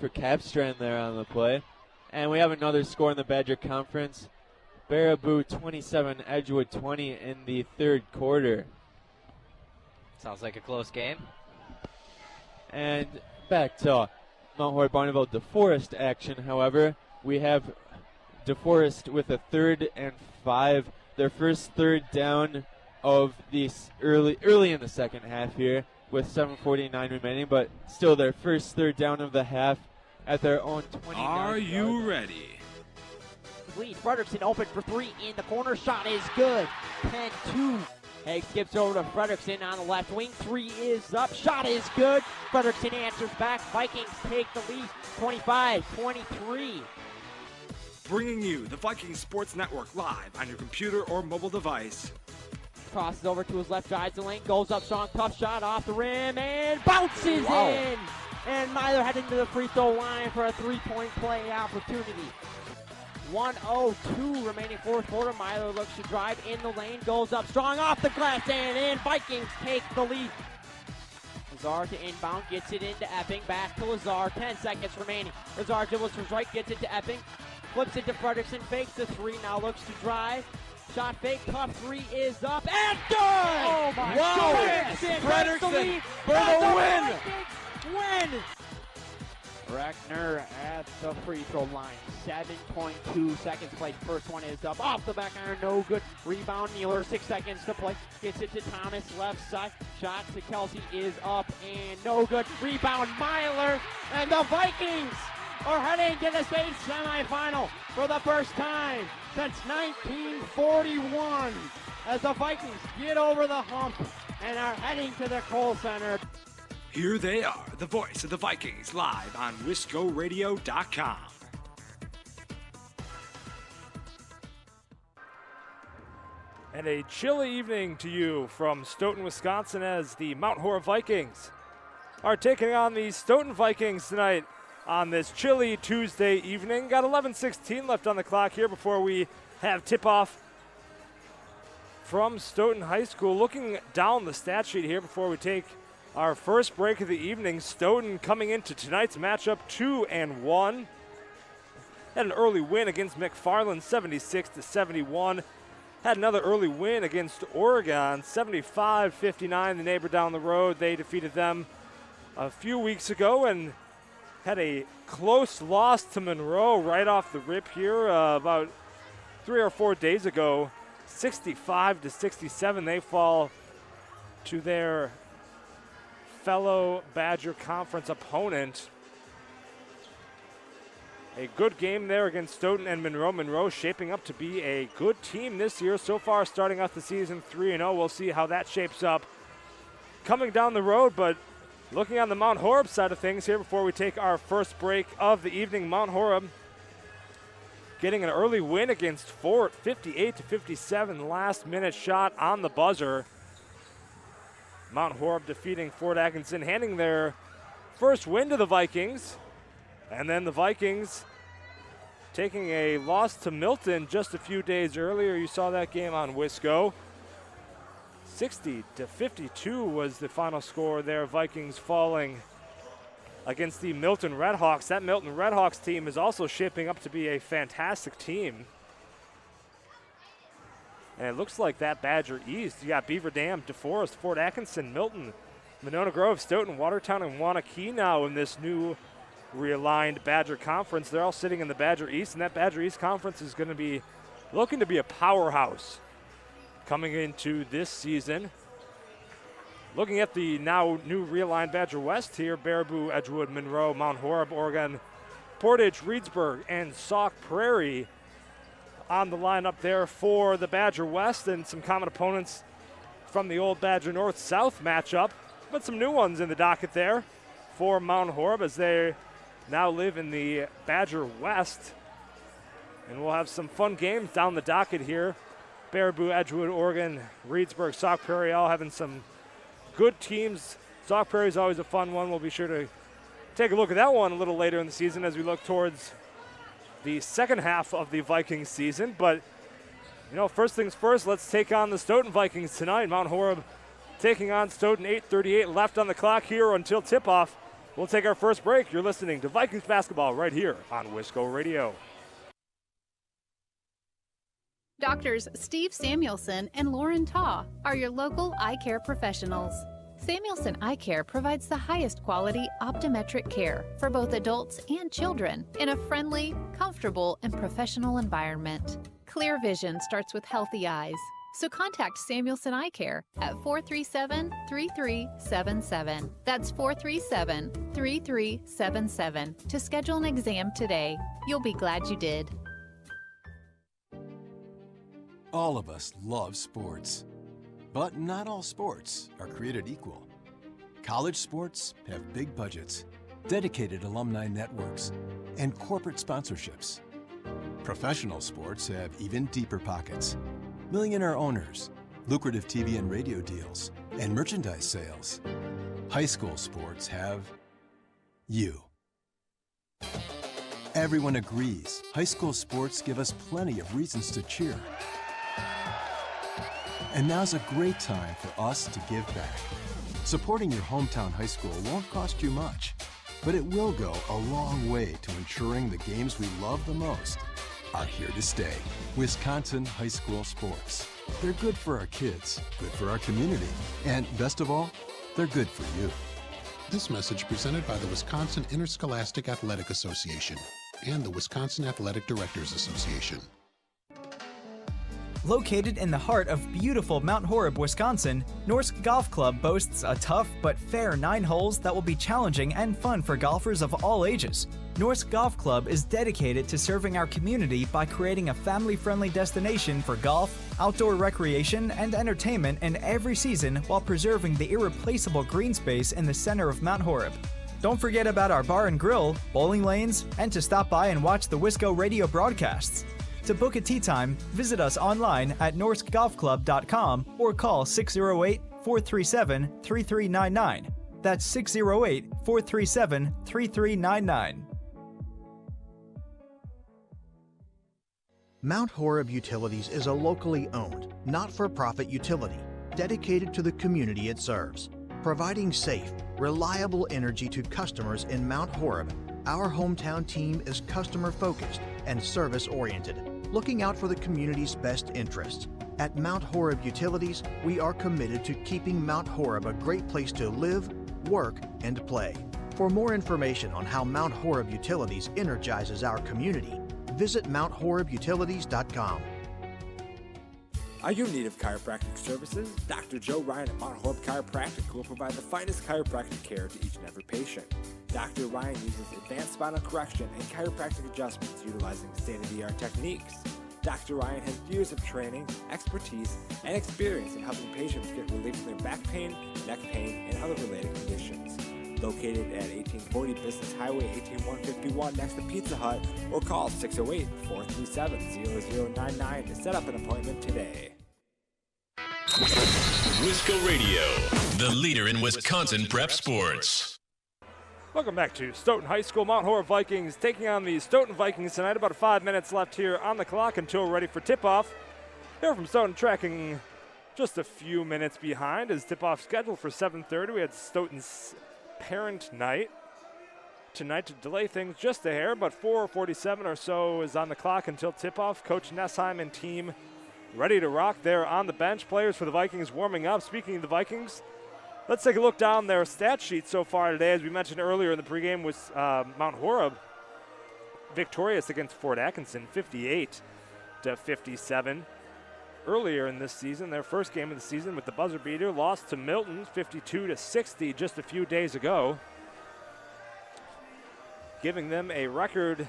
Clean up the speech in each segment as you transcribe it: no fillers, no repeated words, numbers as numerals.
for Capstrand there on the play. And we have another score in the Badger Conference. Baraboo 27, Edgewood 20 in the third quarter. Sounds like a close game. And back to Mount Horeb Barneville DeForest action, however. We have DeForest with a 3rd and 5. Their first third down of this early in the second half here with 7:49 remaining, but still their first third down of the half at their own 29. Are you ready? Lead. Frederickson open for 3 in the corner. Shot is good. 10-2. Haig skips over to Frederickson on the left wing. 3 is up. Shot is good. Frederickson answers back. Vikings take the lead. 25-23. Bringing you the Vikings Sports Network live on your computer or mobile device. Crosses over to his left, drives the lane, goes up strong, tough shot off the rim, and bounces in. And Myler heading to the free throw line for a 3-point play opportunity. 1:02 remaining fourth quarter. Myler looks to drive in the lane, goes up strong off the glass and in. Vikings take the lead. Lazar to inbound, gets it into Epping, back to Lazar, 10 seconds remaining. Lazar dribbles to his right, gets it to Epping, flips it to Frederickson, fakes the 3, now looks to drive. Shot fake, tough 3 is up, and good! Oh my goodness! Frederickson for the win! Win! Reckner at the free throw line. 7.2 seconds played. First one is up off the back iron, no good. Rebound, Mueller, 6 seconds to play. Gets it to Thomas, left side. Shot to Kelsey is up and no good. Rebound, Myler, and the Vikings are heading to the state semifinal for the first time since 1941 as the Vikings get over the hump and are heading to the Kohl Center. Here they are, the voice of the Vikings, live on WiscoRadio.com. And a chilly evening to you from Stoughton, Wisconsin, as the Mount Horeb Vikings are taking on the Stoughton Vikings tonight on this chilly Tuesday evening. Got 11:16 left on the clock here before we have tip-off from Stoughton High School. Looking down the stat sheet here before we take our first break of the evening, Stoughton coming into tonight's matchup 2-1. Had an early win against McFarland, 76-71. Had another early win against Oregon, 75-59, the neighbor down the road. They defeated them a few weeks ago and had a close loss to Monroe right off the rip here about 3 or 4 days ago. 65-67, they fall to their fellow Badger Conference opponent. A good game there against Stoughton and Monroe. Monroe shaping up to be a good team this year so far, starting off the season 3-0. We'll see how that shapes up coming down the road, but looking on the Mount Horeb side of things here before we take our first break of the evening, Mount Horeb getting an early win against Fort, 58-57, last-minute shot on the buzzer. Mount Horeb defeating Fort Atkinson, handing their first win to the Vikings. And then the Vikings taking a loss to Milton just a few days earlier. You saw that game on Wisco. 60-52 was the final score there. Vikings falling against the Milton Redhawks. That Milton Redhawks team is also shaping up to be a fantastic team. And it looks like that Badger East, you got Beaver Dam, DeForest, Fort Atkinson, Milton, Monona Grove, Stoughton, Watertown, and Wanakee now in this new realigned Badger Conference. They're all sitting in the Badger East, and that Badger East Conference is going to be looking to be a powerhouse coming into this season. Looking at the now new realigned Badger West here, Baraboo, Edgewood, Monroe, Mount Horeb, Oregon, Portage, Reedsburg, and Sauk Prairie on the lineup there for the Badger West, and some common opponents from the old Badger North-South matchup, but some new ones in the docket there for Mount Horeb as they now live in the Badger West. And we'll have some fun games down the docket here. Baraboo, Edgewood, Oregon, Reedsburg, Sauk Prairie, all having some good teams. Sauk Prairie is always a fun one. We'll be sure to take a look at that one a little later in the season as we look towards the second half of the Vikings season. But, you know, first things first, let's take on the Stoughton Vikings tonight. Mount Horeb taking on Stoughton, 8:38 left on the clock here until tip-off. We'll take our first break. You're listening to Vikings basketball right here on Wisco Radio. Doctors Steve Samuelson and Lauren Taw are your local eye care professionals. Samuelson Eye Care provides the highest quality optometric care for both adults and children in a friendly, comfortable, and professional environment. Clear vision starts with healthy eyes. So contact Samuelson Eye Care at 437-3377. That's 437-3377 to schedule an exam today. You'll be glad you did. All of us love sports, but not all sports are created equal. College sports have big budgets, dedicated alumni networks, and corporate sponsorships. Professional sports have even deeper pockets. Millionaire owners, lucrative TV and radio deals, and merchandise sales. High school sports have you. Everyone agrees high school sports give us plenty of reasons to cheer. And now's a great time for us to give back. Supporting your hometown high school won't cost you much, but it will go a long way to ensuring the games we love the most are here to stay. Wisconsin high school sports. They're good for our kids, good for our community, and best of all, they're good for you. This message presented by the Wisconsin Interscholastic Athletic Association and the Wisconsin Athletic Directors Association. Located in the heart of beautiful Mount Horeb, Wisconsin, Norsk Golf Club boasts a tough but fair 9 holes that will be challenging and fun for golfers of all ages. Norsk Golf Club is dedicated to serving our community by creating a family-friendly destination for golf, outdoor recreation, and entertainment in every season while preserving the irreplaceable green space in the center of Mount Horeb. Don't forget about our bar and grill, bowling lanes, and to stop by and watch the Wisco Radio broadcasts. To book a tee time, visit us online at norskgolfclub.com or call 608-437-3399. That's 608-437-3399. Mount Horeb Utilities is a locally owned, not-for-profit utility dedicated to the community it serves. Providing safe, reliable energy to customers in Mount Horeb, our hometown team is customer-focused and service-oriented, looking out for the community's best interests. At Mount Horeb Utilities, we are committed to keeping Mount Horeb a great place to live, work, and play. For more information on how Mount Horeb Utilities energizes our community, visit MountHorebUtilities.com. Are you in need of chiropractic services? Dr. Joe Ryan at Mount Horeb Chiropractic will provide the finest chiropractic care to each and every patient. Dr. Ryan uses advanced spinal correction and chiropractic adjustments utilizing state-of-the-art techniques. Dr. Ryan has years of training, expertise, and experience in helping patients get relief from their back pain, neck pain, and other related conditions. Located at 1840 Business Highway 18151 next to Pizza Hut, or call 608-437-0099 to set up an appointment today. Wisco Radio, the leader in Wisconsin prep sports. Welcome back to Stoughton High School. Mount Horeb Vikings taking on the Stoughton Vikings tonight. About 5 minutes left here on the clock until we're ready for tip-off. Here from Stoughton tracking just a few minutes behind as tip-off scheduled for 7:30. We had Stoughton's parent night tonight to delay things just a hair, but 4:47 or so is on the clock until tip-off. Coach Nessheim and team ready to rock there on the bench. Players for the Vikings warming up. Speaking of the Vikings, let's take a look down their stat sheet so far today. As we mentioned earlier in the pregame, was Mount Horeb victorious against Fort Atkinson, 58-57. Earlier in this season, their first game of the season with the buzzer beater, lost to Milton, 52-60 just a few days ago, giving them a record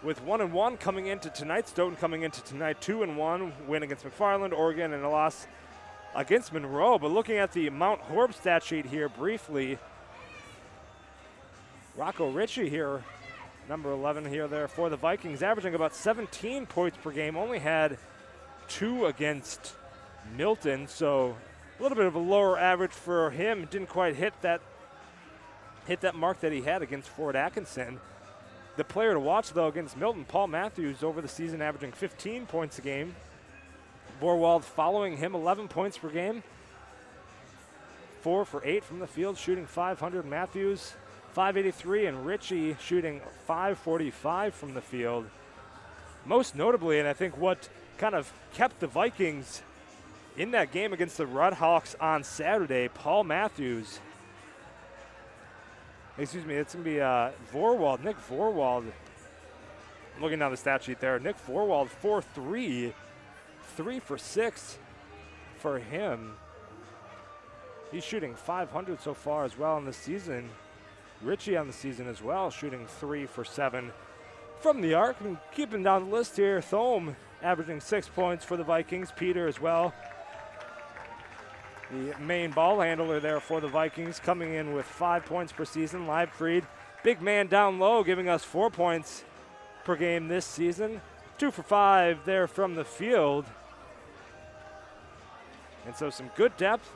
with 1-1 coming into tonight. Stoughton coming into tonight 2-1, win against McFarland, Oregon, and a loss against Monroe. But looking at the Mount Horeb stat sheet here briefly, Rocco Ritchie here, number 11 here there for the Vikings, averaging about 17 points per game, only had 2 against Milton, so a little bit of a lower average for him. Didn't quite hit that mark that he had against Fort Atkinson. The player to watch, though, against Milton, Paul Matthews, over the season averaging 15 points a game. Borwald following him, 11 points per game. 4 for 8 from the field, shooting .500. Matthews 583, and Ritchie shooting 545 from the field. Most notably, and I think what kind of kept the Vikings in that game against the Redhawks on Saturday, Paul Matthews. Excuse me, it's going to be Vorwald, Nick Vorwald. I'm looking down the stat sheet there. Nick Vorwald, 4-3, 3 for 6 for him. He's shooting 500 so far as well in the season. Ritchie on the season as well, shooting 3 for 7 from the arc. And keeping down the list here, Thome averaging 6 points for the Vikings. Peter as well, the main ball handler there for the Vikings, coming in with 5 points per season. Leibfried, big man down low, giving us 4 points per game this season. 2 for 5 there from the field. And so some good depth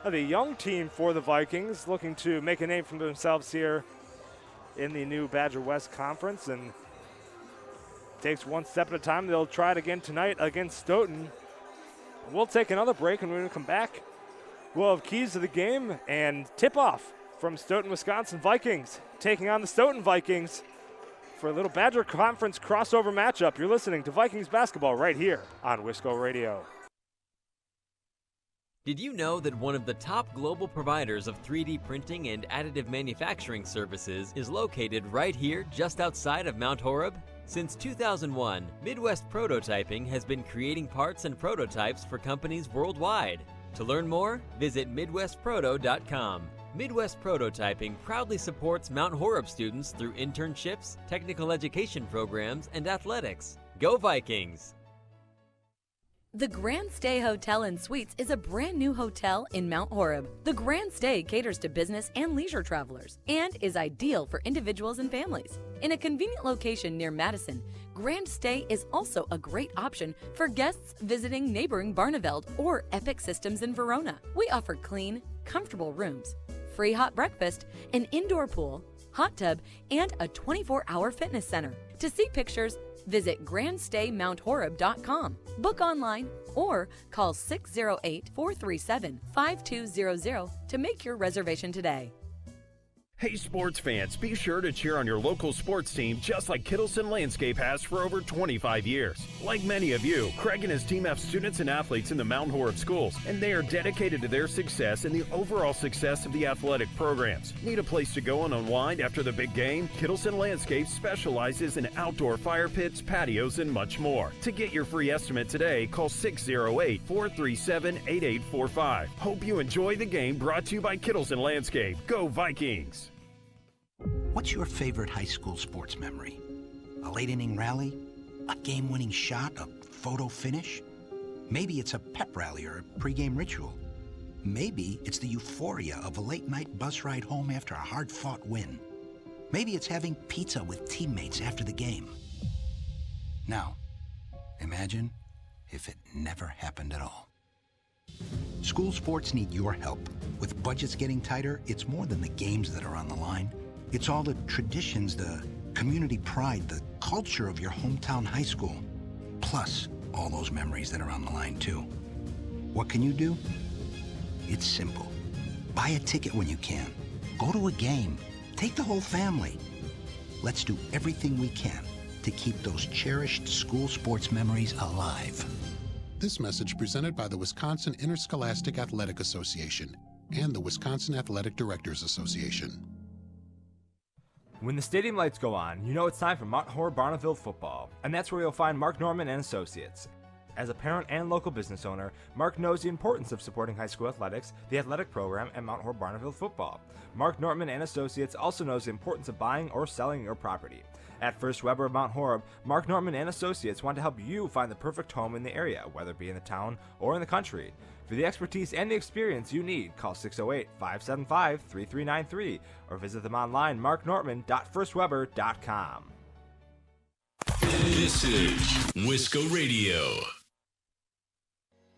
of a young team for the Vikings, looking to make a name for themselves here in the new Badger West Conference. And takes one step at a time. They'll try it again tonight against Stoughton. We'll take another break, and when we come back, we'll have keys to the game and tip-off from Stoughton, Wisconsin Vikings, taking on the Stoughton Vikings for a little Badger Conference crossover matchup. You're listening to Vikings basketball right here on Wisco Radio. Did you know that one of the top global providers of 3D printing and additive manufacturing services is located right here just outside of Mount Horeb? Since 2001, Midwest Prototyping has been creating parts and prototypes for companies worldwide. To learn more, visit MidwestProto.com. Midwest Prototyping proudly supports Mount Horeb students through internships, technical education programs, and athletics. Go Vikings! The Grand Stay Hotel and Suites is a brand new hotel in Mount Horeb. The Grand Stay caters to business and leisure travelers and is ideal for individuals and families. In a convenient location near Madison, Grand Stay is also a great option for guests visiting neighboring Barneveld or Epic Systems in Verona. We offer clean, comfortable rooms, free hot breakfast, an indoor pool, hot tub, and a 24-hour fitness center. To see pictures, visit grandstaymount.horeb.com. Book online or call 608-437-5200 to make your reservation today. Hey sports fans, be sure to cheer on your local sports team just like Kittleson Landscape has for over 25 years. Like many of you, Craig and his team have students and athletes in the Mount Horeb schools, and they are dedicated to their success and the overall success of the athletic programs. Need a place to go and unwind after the big game? Kittleson Landscape specializes in outdoor fire pits, patios, and much more. To get your free estimate today, call 608-437-8845. Hope you enjoy the game, brought to you by Kittleson Landscape. Go Vikings! What's your favorite high school sports memory? A late inning rally? A game-winning shot? A photo finish? Maybe it's a pep rally or a pregame ritual. Maybe it's the euphoria of a late-night bus ride home after a hard-fought win. Maybe it's having pizza with teammates after the game. Now, imagine if it never happened at all. School sports need your help. With budgets getting tighter, it's more than the games that are on the line. It's all the traditions, the community pride, the culture of your hometown high school, plus all those memories that are on the line too. What can you do? It's simple. Buy a ticket when you can. Go to a game. Take the whole family. Let's do everything we can to keep those cherished school sports memories alive. This message presented by the Wisconsin Interscholastic Athletic Association and the Wisconsin Athletic Directors Association. When the stadium lights go on, you know it's time for Mount Horeb Barneveld football, and that's where you'll find Mark Norman and Associates. As a parent and local business owner, Mark knows the importance of supporting high school athletics, the athletic program, and Mount Horeb Barneveld football. Mark Norman and Associates also knows the importance of buying or selling your property. At First Weber of Mount Horeb, Mark Norman and Associates want to help you find the perfect home in the area, whether it be in the town or in the country. For the expertise and the experience you need, call 608-575-3393 or visit them online, marknorman.firstweber.com. This is Wisco Radio.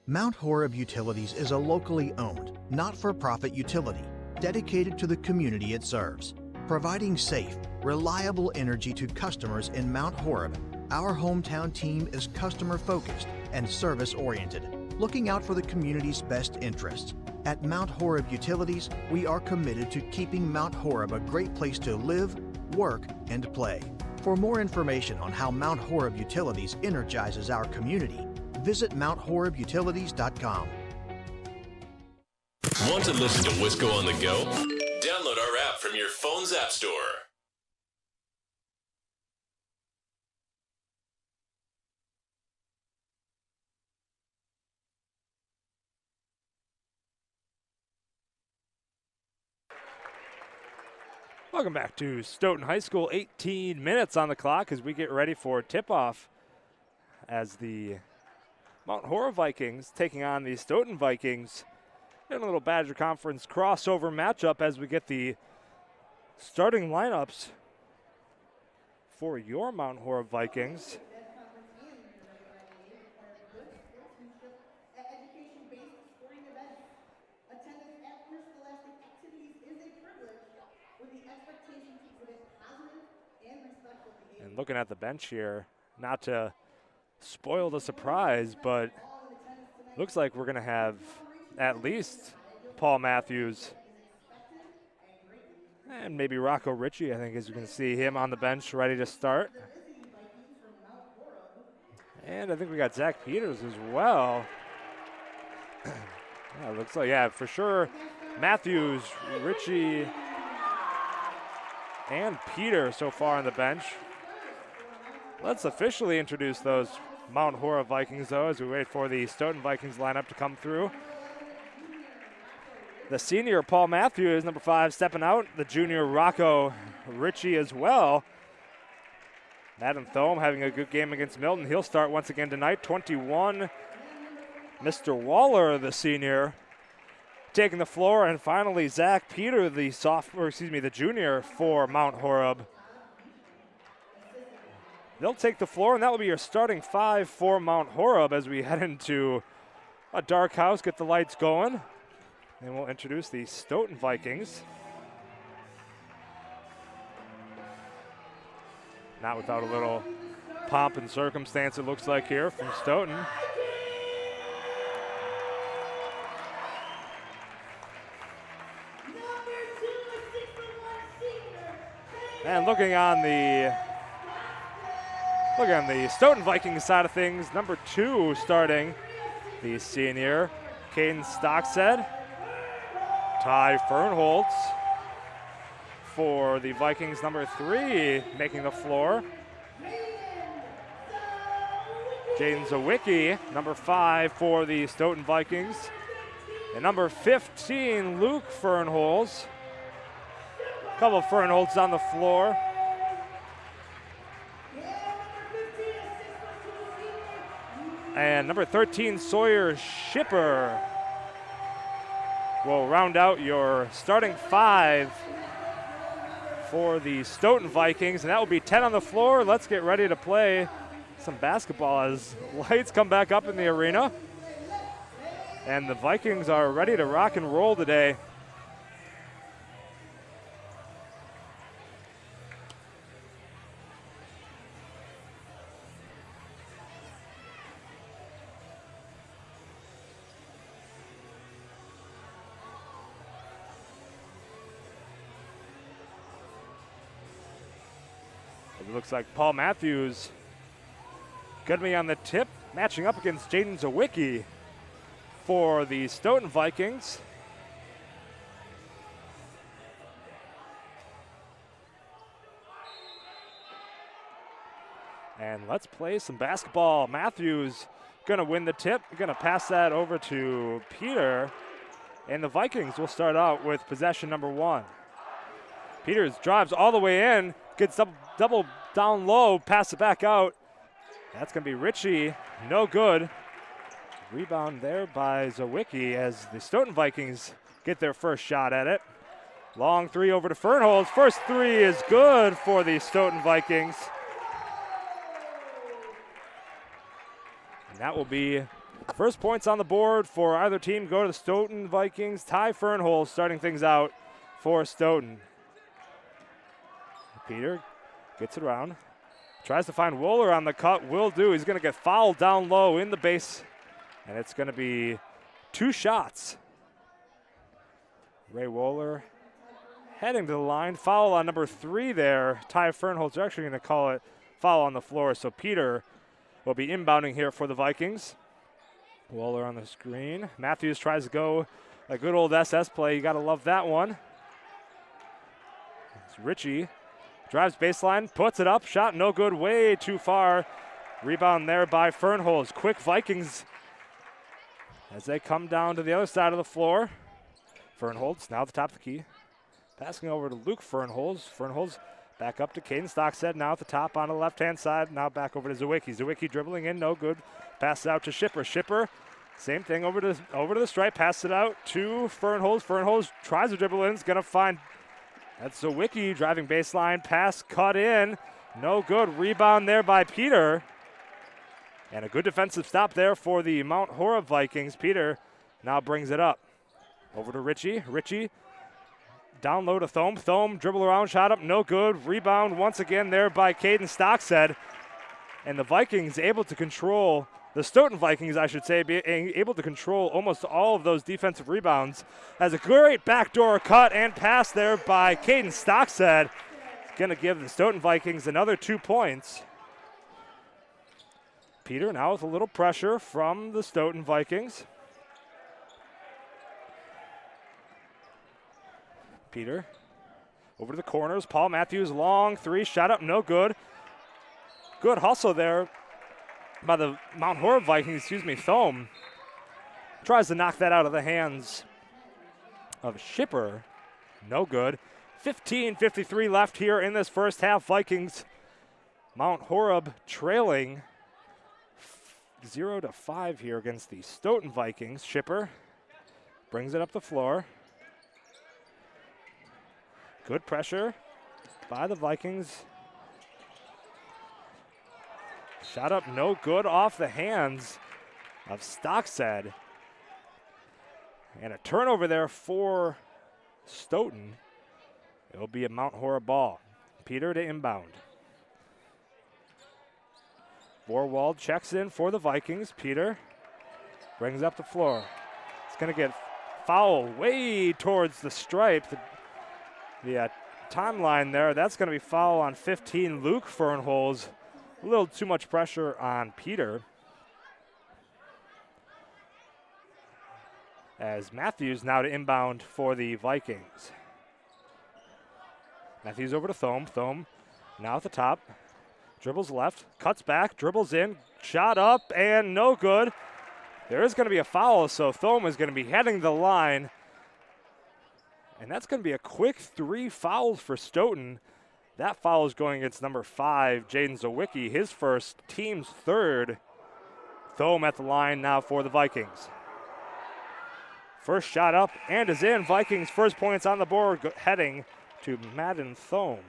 Mount Horeb Utilities is a locally owned, not-for-profit utility dedicated to the community it serves. Providing safe, reliable energy to customers in Mount Horeb, our hometown team is customer-focused and service-oriented, looking out for the community's best interests. At Mount Horeb Utilities, we are committed to keeping Mount Horeb a great place to live, work, and play. For more information on how Mount Horeb Utilities energizes our community, visit MountHorebUtilities.com. Want to listen to Wisco on the go? Download our app from your phone's app store. Welcome back to Stoughton High School. 18 minutes on the clock as we get ready for tip-off as the Mount Horeb Vikings taking on the Stoughton Vikings in a little Badger Conference crossover matchup as we get the starting lineups for your Mount Horeb Vikings. And looking at the bench here, not to spoil the surprise, but looks like we're going to have at least Paul Matthews and maybe Rocco Ritchie, I think, as you can see him on the bench ready to start. And I think we got Zach Peters as well. Yeah, looks like, yeah, for sure, Matthews, Ritchie, and Peter so far on the bench. Let's officially introduce those Mount Horeb Vikings, though, as we wait for the Stoughton Vikings lineup to come through. The senior, Paul Matthews, number 5, stepping out. The junior, Rocco Ritchie, as well. Madden Thome having a good game against Milton. He'll start once again tonight. 21, Mr. Waller, the senior, taking the floor. And finally, Zach Peter, the junior for Mount Horeb. They'll take the floor, and that will be your starting 5 for Mount Horeb as we head into a dark house, get the lights going. And we'll introduce the Stoughton Vikings. Not without a little pomp and circumstance, it looks like here from Stoughton. And looking on the Stoughton Vikings side of things, number 2 starting, the senior, Caden Stockstead. Ty Fernholtz for the Vikings, number 3, making the floor. Jaden Zawicki, number 5 for the Stoughton Vikings. And number 15, Luke Fernholtz. A couple of Fernholtz on the floor. And number 13, Sawyer Shipper will round out your starting 5 for the Stoughton Vikings, and that will be 10 on the floor. Let's get ready to play some basketball as lights come back up in the arena. And the Vikings are ready to rock and roll today. It looks like Paul Matthews going to be on the tip, matching up against Jaden Zawicki for the Stoughton Vikings. And let's play some basketball. Matthews going to win the tip, going to pass that over to Peter. And the Vikings will start out with possession number 1. Peters drives all the way in, gets double down low, pass it back out. That's going to be Ritchie, no good. Rebound there by Zawicki as the Stoughton Vikings get their first shot at it. Long 3 over to Fernholtz. First 3 is good for the Stoughton Vikings. And that will be first points on the board for either team go to the Stoughton Vikings. Ty Fernholtz starting things out for Stoughton. Peter gets it around. Tries to find Wooler on the cut. Will do. He's going to get fouled down low in the base. And it's going to be 2 shots Ray Wohler heading to the line. Foul on number 3 there. Ty Fernholz are actually going to call it foul on the floor. So Peter will be inbounding here for the Vikings. Wohler on the screen. Matthews tries to go a good old SS play. You got to love that one. It's Ritchie. Drives baseline, puts it up. Shot no good, way too far. Rebound there by Fernholz. Quick Vikings as they come down to the other side of the floor. Fernholz now at the top of the key. Passing over to Luke Fernholz. Fernholz back up to Caden Stockstead. Now at the top on the left-hand side. Now back over to Zawicki. Zawicki dribbling in, no good. Passes out to Shipper. Shipper, same thing, over to the stripe. Passes it out to Fernholz. Fernholz tries to dribble in. Is going to find, that's Zawicki driving baseline. Pass cut in. No good. Rebound there by Peter. And a good defensive stop there for the Mount Horeb Vikings. Peter now brings it up. Over to Ritchie. Ritchie down low to Thome. Thome dribble around, shot up, no good. Rebound once again there by Caden Stockstead. And the Vikings able to control, the Stoughton Vikings, I should say, able to control almost all of those defensive rebounds. Has a great backdoor cut and pass there by Caden Stockstead. Going to give the Stoughton Vikings another 2 points. Peter now with a little pressure from the Stoughton Vikings. Peter over to the corners. Paul Matthews, long 3, shot up, no good. Good hustle there by the Mount Horeb Vikings, Thome tries to knock that out of the hands of Shipper. No good. 15:53 left here in this first half. Vikings, Mount Horeb trailing 0-5 here against the Stoughton Vikings. Shipper brings it up the floor. Good pressure by the Vikings. Shot up no good off the hands of Stockstead. And a turnover there for Stoughton. It'll be a Mount Horeb ball. Peter to inbound. Vorwald checks in for the Vikings. Peter brings up the floor. It's going to get foul way towards the stripe. The timeline there, that's going to be foul on 15, Luke Fernholz. A little too much pressure on Peter. As Matthews now to inbound for the Vikings. Matthews over to Thome. Thome now at the top. Dribbles left, cuts back, dribbles in, shot up, and no good. There is going to be a foul, so Thome is going to be heading the line. And that's going to be a quick 3 fouls for Stoughton. That foul is going against number 5, Jaden Zawicki, his first, team's 3rd. Thome at the line now for the Vikings. First shot up and is in. Vikings first points on the board heading to Madden Thome.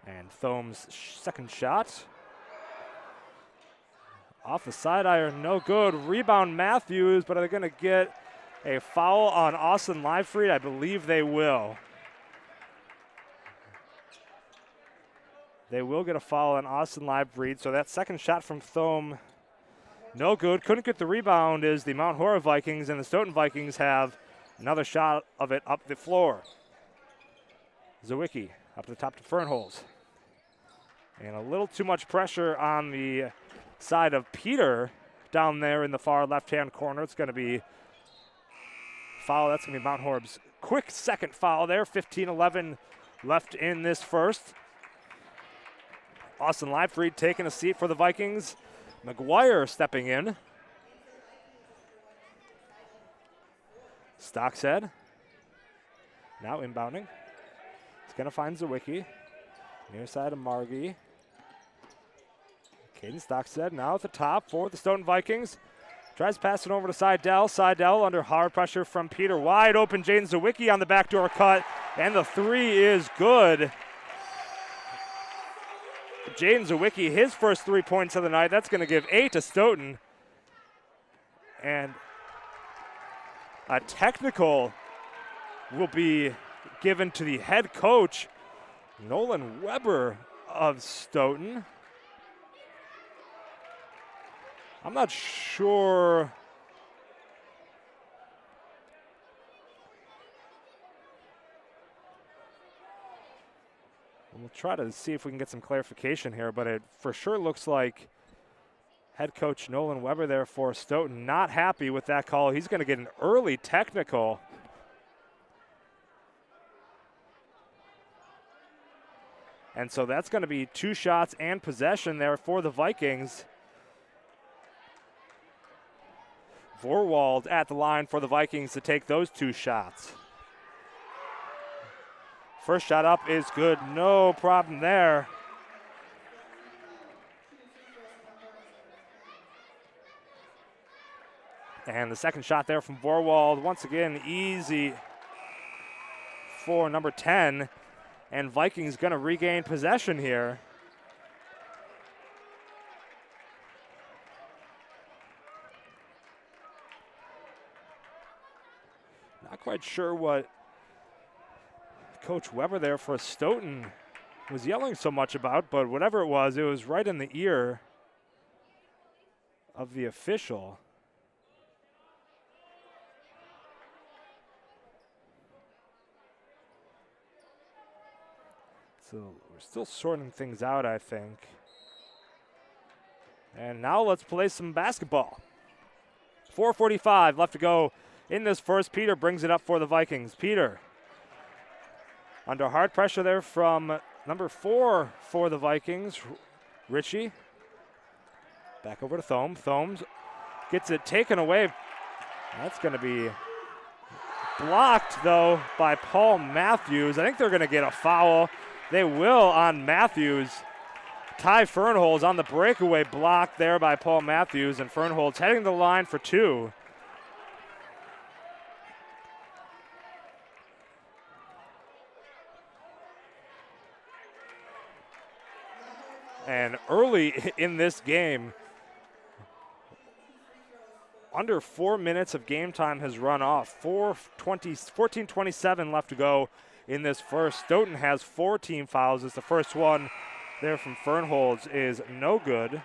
And Thome's second shot. Off the side iron, no good. Rebound Matthews, but are they going to get a foul on Austin Livefried? I believe they will. They will get a foul on Austin Livefried, so that second shot from Thome, no good. Couldn't get the rebound as the Mount Horeb Vikings and the Stoughton Vikings have another shot of it up the floor. Zawicki up to the top to Fernholz. And a little too much pressure on the side of Peter down there in the far left-hand corner. It's going to be foul. That's going to be Mount Horeb's quick second foul there. 15-11 left in this first. Austin Livefried taking a seat for the Vikings. McGuire stepping in. Stockstead now inbounding. He's going to find Zawicki. Near side of Margie. Caden Stockstead now at the top for the Stoughton Vikings. Tries to pass it over to Seidel. Seidel under hard pressure from Peter. Wide open Jaden Zawicki on the backdoor cut. And the 3 is good. Jaden Zawicki, his first 3 points of the night. That's going to give 8 to Stoughton. And a technical will be given to the head coach Nolan Weber of Stoughton. I'm not sure. We'll try to see if we can get some clarification here, but it for sure looks like head coach Nolan Weber there for Stoughton not happy with that call. He's going to get an early technical. And so that's going to be 2 shots and possession there for the Vikings. Vorwald at the line for the Vikings to take those 2 shots. First shot up is good. No problem there. And the second shot there from Vorwald. Once again, easy for number 10. And Vikings going to regain possession here. Not quite sure what Coach Weber there for Stoughton was yelling so much about, but whatever it was right in the ear of the official. So we're still sorting things out, I think. And now let's play some basketball. 4:45 left to go in this first. Peter brings it up for the Vikings. Peter under hard pressure there from number 4 for the Vikings, Ritchie. Back over to Thome. Thomes gets it taken away. That's going to be blocked, though, by Paul Matthews. I think they're going to get a foul. They will on Matthews. Ty Fernholz on the breakaway block there by Paul Matthews, and Fernholz heading to the line for 2. And early in this game, under 4 minutes of game time has run off. 14:27 left to go in this first. Stoughton has 4 team fouls. It's the first one there from Fernholz is no good.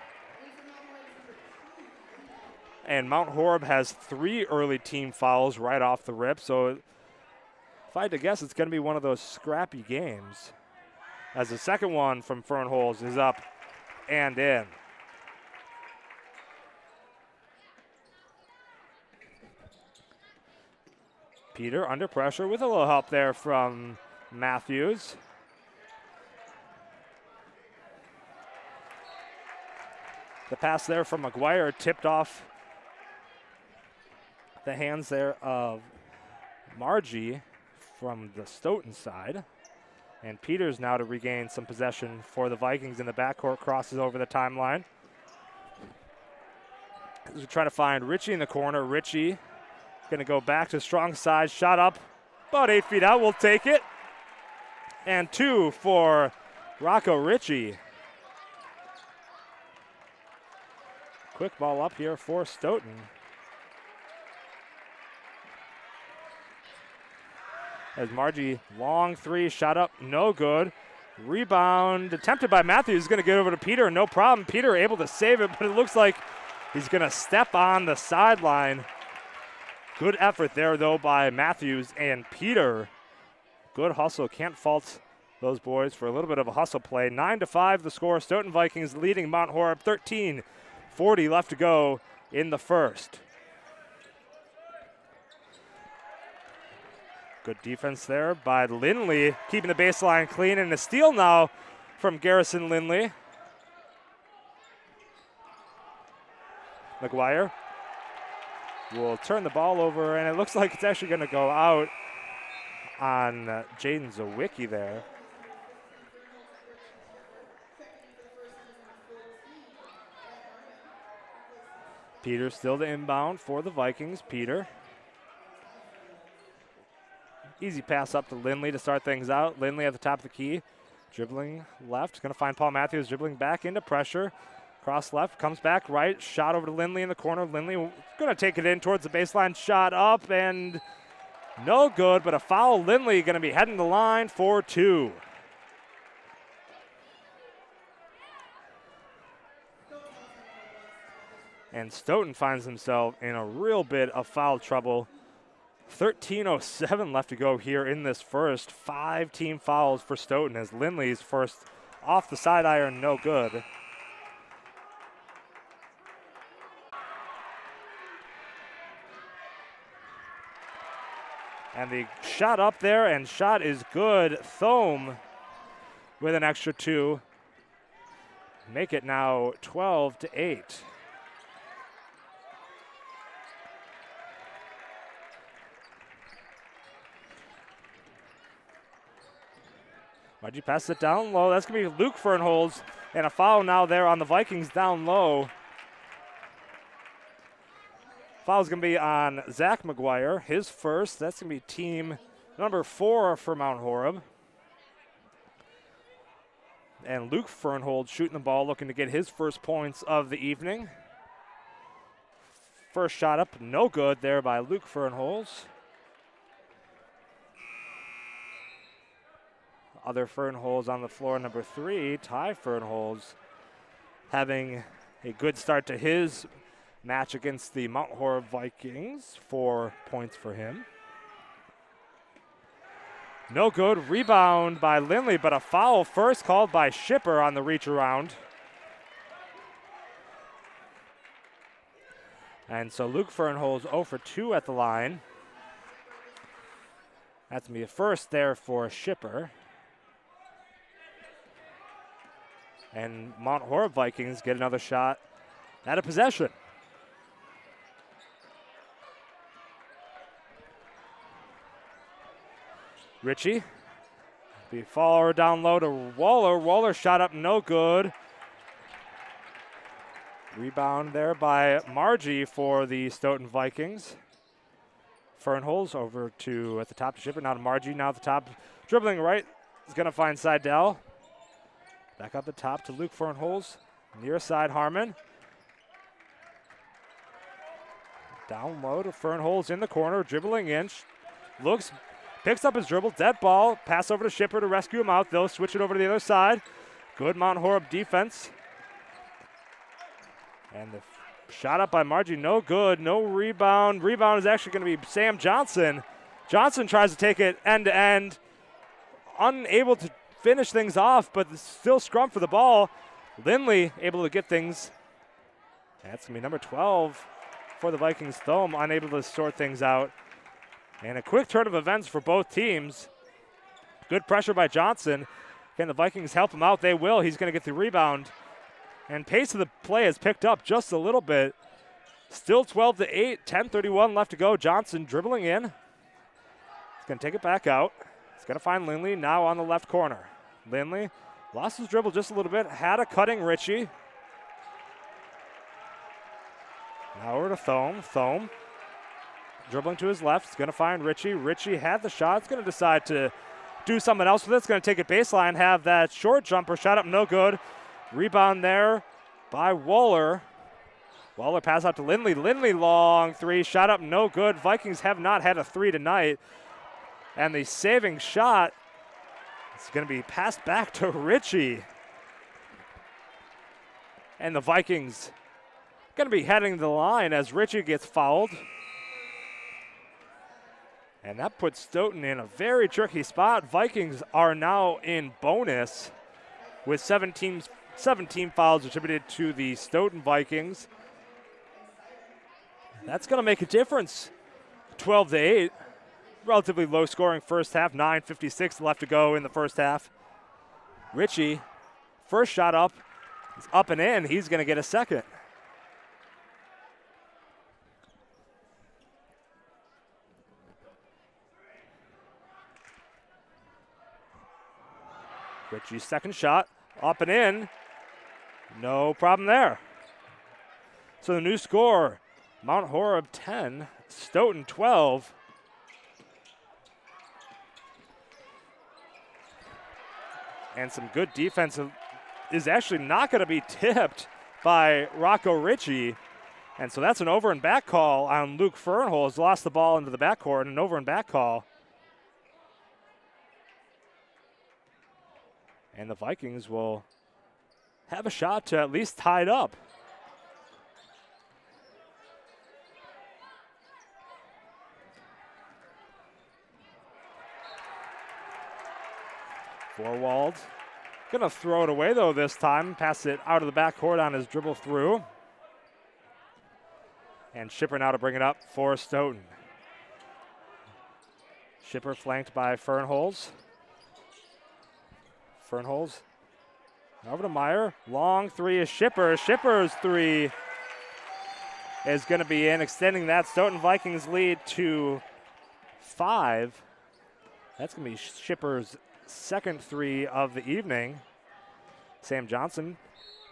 And Mount Horeb has 3 early team fouls right off the rip. So if I had to guess, it's going to be one of those scrappy games, as the second one from Fernholz is up and in. Peter under pressure with a little help there from Matthews. The pass there from McGuire tipped off the hands there of Margie from the Stoughton side. And Peters now to regain some possession for the Vikings in the backcourt, crosses over the timeline. As we try to find Ritchie in the corner. Ritchie going to go back to strong side, shot up about 8 feet out, we'll take it. And 2 for Rocco Ritchie. Quick ball up here for Stoughton. As Margie, long 3, shot up, no good. Rebound attempted by Matthews, going to get over to Peter, no problem. Peter able to save it, but it looks like he's going to step on the sideline. Good effort there, though, by Matthews and Peter. Good hustle, can't fault those boys for a little bit of a hustle play. 9-5 the score. Stoughton Vikings leading Mount Horeb, 13:40 left to go in the first. Good defense there by Lindley, keeping the baseline clean, and a steal now from Garrison Lindley. McGuire will turn the ball over, and it looks like it's actually going to go out on Jaden Zawicki there. Peter still the inbound for the Vikings. Peter. Easy pass up to Lindley to start things out. Lindley at the top of the key. Dribbling left. Going to find Paul Matthews dribbling back into pressure. Cross left. Comes back right. Shot over to Lindley in the corner. Lindley going to take it in towards the baseline. Shot up and no good, but a foul. Lindley going to be heading the line for 2. And Stoughton finds himself in a real bit of foul trouble. 13:07 left to go here in this first. 5 team fouls for Stoughton as Lindley's first off the side iron, no good. And the shot up there, and shot is good. Thome with an extra 2. Make it now 12-8. Margie passes it down low. That's going to be Luke Fernholz, and a foul now there on the Vikings down low. Foul's going to be on Zach McGuire, his first. That's going to be team number 4 for Mount Horeb. And Luke Fernholz shooting the ball, looking to get his first points of the evening. First shot up, no good there by Luke Fernholz. Other Fernholz on the floor, number 3, Ty Fernholz, having a good start to his match against the Mount Horeb Vikings. 4 points for him. No good. Rebound by Lindley, but a foul first called by Shipper on the reach around. And so Luke Fernholz 0 for 2 at the line. That's going to be a first there for Shipper. And Mount Horeb Vikings get another shot at a possession. Ritchie. The follower down low to Waller. Waller shot up, no good. Rebound there by Margie for the Stoughton Vikings. Fernholz over to at the top to Shipper. Now to Margie, now at the top. Dribbling right is going to find Seidel. Back up the top to Luke Fernholz. Near side Harmon. Down low to Fernholz in the corner, dribbling in. Looks, picks up his dribble, dead ball. Pass over to Shipper to rescue him out. They'll switch it over to the other side. Good Mount Horeb defense. And the shot up by Margie, no good, no rebound. Rebound is actually going to be Sam Johnson. Johnson tries to take it end to end. Unable to finish things off, but still scrum for the ball. Lindley able to get things. That's going to be number 12 for the Vikings. Thome unable to sort things out. And a quick turn of events for both teams. Good pressure by Johnson. Can the Vikings help him out? They will. He's going to get the rebound. And pace of the play has picked up just a little bit. Still 12-8, 10:31 left to go. Johnson dribbling in. He's going to take it back out. He's going to find Lindley now on the left corner. Lindley lost his dribble just a little bit. Had a cutting Ritchie. Now over to Thome. Thome dribbling to his left. He's going to find Ritchie. Ritchie had the shot. He's going to decide to do something else with it. It's going to take it baseline. Have that short jumper. Shot up, no good. Rebound there by Waller. Waller pass out to Lindley. Lindley long 3. Shot up, no good. Vikings have not had a 3 tonight. And the saving shot is going to be passed back to Ritchie. And the Vikings going to be heading to the line as Ritchie gets fouled. And that puts Stoughton in a very tricky spot. Vikings are now in bonus with 17 fouls attributed to the Stoughton Vikings. That's going to make a difference. 12-8. Relatively low scoring first half. 9:56 left to go in the first half. Ritchie, first shot up. He's up and in. He's going to get a second. Ritchie's second shot, up and in. No problem there. So the new score, Mount Horeb 10, Stoughton 12. And some good defense is actually not going to be tipped by Rocco Ritchie. And so that's an over and back call on Luke Fernholz. Lost the ball into the backcourt, an over and back call. And the Vikings will have a shot to at least tie it up. Vorwald gonna throw it away though this time. Pass it out of the backcourt on his dribble through. And Shipper now to bring it up for Stoughton. Shipper flanked by Fernholz. Fernholz over to Meyer. Long three is Shipper. Shipper's three is going to be in, extending that Stoughton Vikings lead to 5. That's going to be Shipper's second three of the evening. Sam Johnson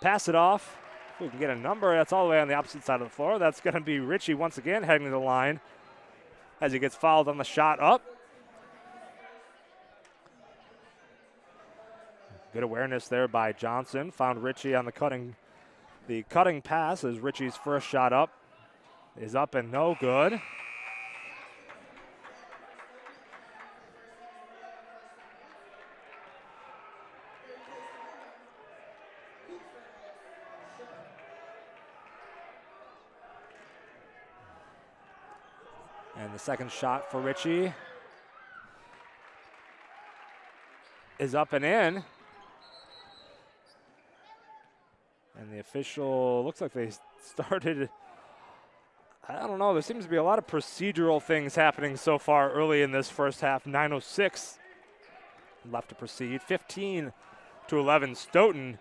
pass it off. If we can get a number, that's all the way on the opposite side of the floor. That's going to be Ritchie once again heading to the line as he gets fouled on the shot up. Good awareness there by Johnson. Found Ritchie on the cutting pass as Ritchie's first shot up is up and no good. And the second shot for Ritchie is up and in. And the official, looks like they started, I don't know, there seems to be a lot of procedural things happening so far early in this first half. 9:06 left to proceed. 15-11 Stoughton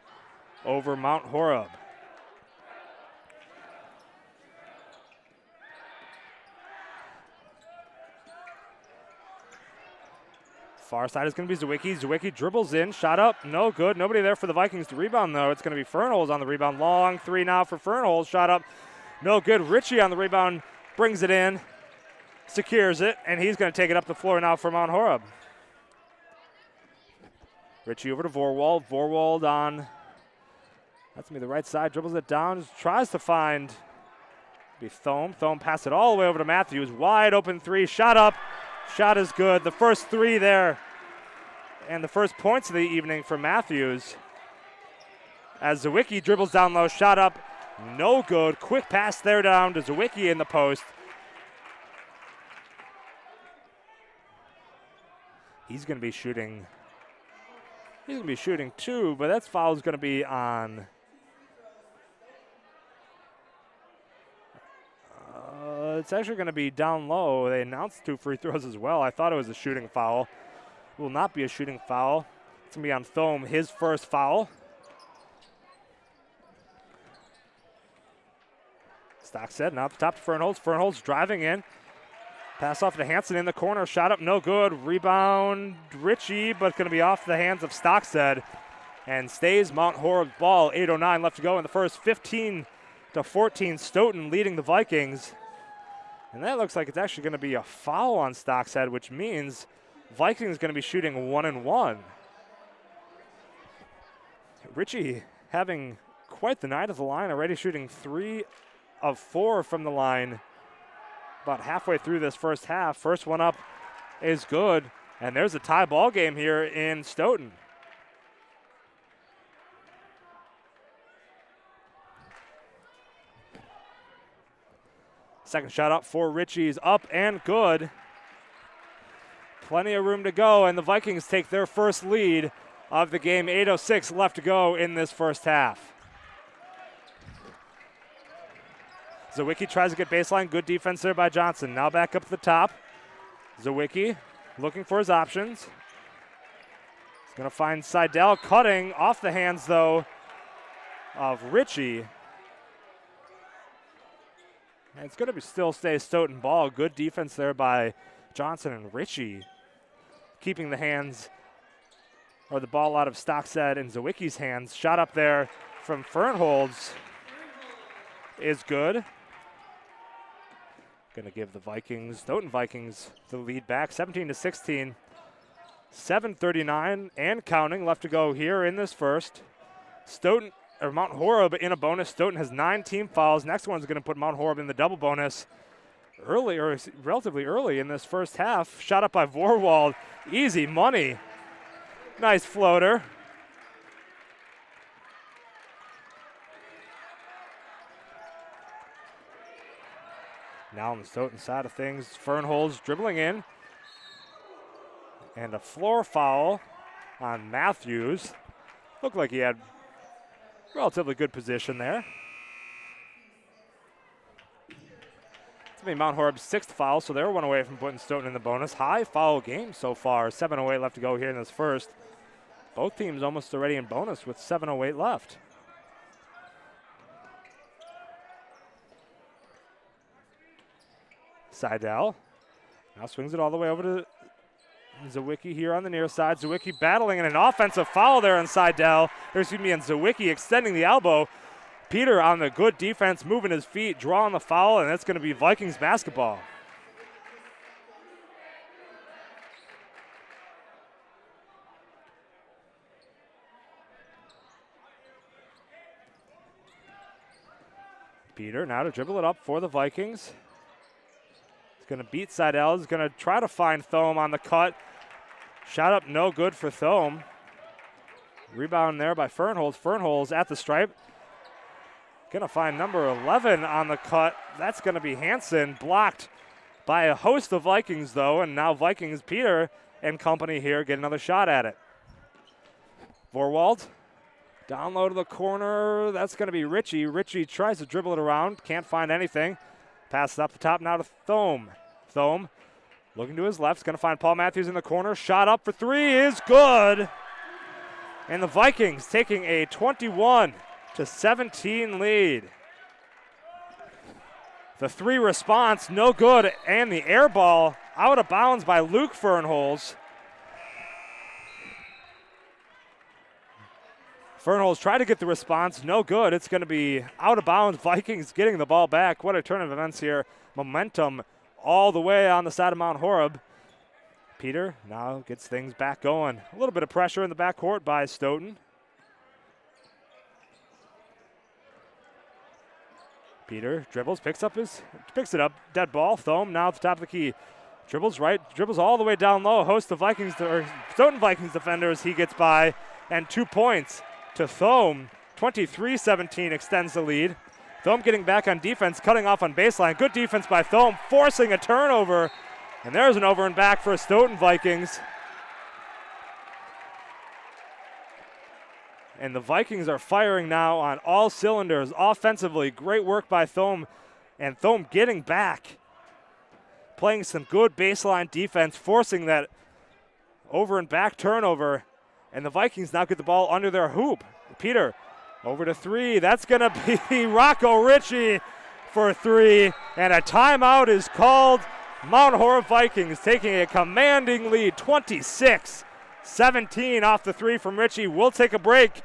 over Mount Horeb. Far side is going to be Zawicki. Zawicki dribbles in, shot up, no good. Nobody there for the Vikings to rebound, though. It's going to be Fernholz on the rebound. Long three now for Fernholz. Shot up, no good. Ritchie on the rebound, brings it in, secures it, and he's going to take it up the floor now for Mount Horeb. Ritchie over to Vorwald. Vorwald on, that's going to be the right side, dribbles it down, tries to find, be Thome. Thome pass it all the way over to Matthews. Wide open three, shot up. Shot is good. The first three there and the first points of the evening for Matthews. As Zawicki dribbles down low, shot up, no good. Quick pass there down to Zawicki in the post. He's going to be shooting. He's going to be shooting 2, but that foul is going to be on. It's actually going to be down low. They announced 2 free throws as well. I thought it was a shooting foul. It will not be a shooting foul. It's going to be on Thome, his first foul. Stockstead now up top to Fernholz. Fernholz driving in. Pass off to Hansen in the corner. Shot up, no good. Rebound, Ritchie, but going to be off the hands of Stockstead. And stays Mount Horeb ball. 8:09 left to go in the first. 15-14 Stoughton leading the Vikings. And that looks like it's actually going to be a foul on Stockstead, which means Vikings going to be shooting 1-1. Ritchie having quite the night at the line, already shooting 3 of 4 from the line about halfway through this first half. First one up is good, and there's a tie ball game here in Stoughton. Second shot up for Ritchie's up and good. Plenty of room to go, and the Vikings take their first lead of the game. 8:06 left to go in this first half. Zawicki tries to get baseline. Good defense there by Johnson. Now back up to the top. Zawicki looking for his options. He's going to find Seidel cutting off the hands, though, of Ritchie. And it's going to be still stay Stoughton ball. Good defense there by Johnson and Ritchie, keeping the hands or the ball out of Stockstead and Zawicki's hands. Shot up there from Fernholz is good. Going to give the Vikings, Stoughton Vikings, the lead back, 17-16. 7:39 and counting left to go here in this first. Stoughton or Mount Horeb in a bonus. Stoughton has 9 team fouls. Next one's going to put Mount Horeb in the double bonus early, or relatively early in this first half. Shot up by Vorwald. Easy money. Nice floater. Now on the Stoughton side of things, Fernholz dribbling in. And a floor foul on Matthews. Looked like he had relatively good position there. It's going to be Mount Horeb's 6th foul, so they're one away from putting Stoughton in the bonus. High foul game so far. 7:08 left to go here in this first. Both teams almost already in bonus with 7:08 left. Seidel now swings it all the way over to Zawicki here on the near side. Zawicki battling in an offensive foul there on Seidel. And Zawicki extending the elbow. Peter on the good defense, moving his feet, drawing the foul, and that's going to be Vikings basketball. Peter now to dribble it up for the Vikings. He's going to beat Seidel. He's going to try to find Thome on the cut. Shot up no good for Thome. Rebound there by Fernholz. Fernholz at the stripe. Going to find number 11 on the cut. That's going to be Hansen. Blocked by a host of Vikings, though. And now Vikings, Peter and company here get another shot at it. Vorwald down low to the corner. That's going to be Ritchie. Ritchie tries to dribble it around. Can't find anything. Passes up the top now to Thome. Thome looking to his left. Is going to find Paul Matthews in the corner. Shot up for three is good. And the Vikings taking a 21-17 lead. The three response, no good, and the air ball out of bounds by Luke Fernholz. Fernholz tried to get the response, no good. It's going to be out of bounds. Vikings getting the ball back. What a turn of events here. Momentum all the way on the side of Mount Horeb. Peter now gets things back going. A little bit of pressure in the backcourt by Stoughton. Peter dribbles, picks it up, dead ball. Thome now at the top of the key. Dribbles right, dribbles all the way down low. Host of Stoughton Vikings defenders, he gets by. And 2 points to Thome. 23-17 extends the lead. Thome getting back on defense, cutting off on baseline. Good defense by Thome, forcing a turnover. And there's an over and back for Stoughton Vikings. And the Vikings are firing now on all cylinders. Offensively, great work by Thome. And Thome getting back. Playing some good baseline defense, forcing that over and back turnover. And the Vikings now get the ball under their hoop. Peter over to three. That's going to be Rocco Ritchie for three. And a timeout is called. Mount Horeb Vikings taking a commanding lead, 26-17 off the three from Ritchie. We'll take a break.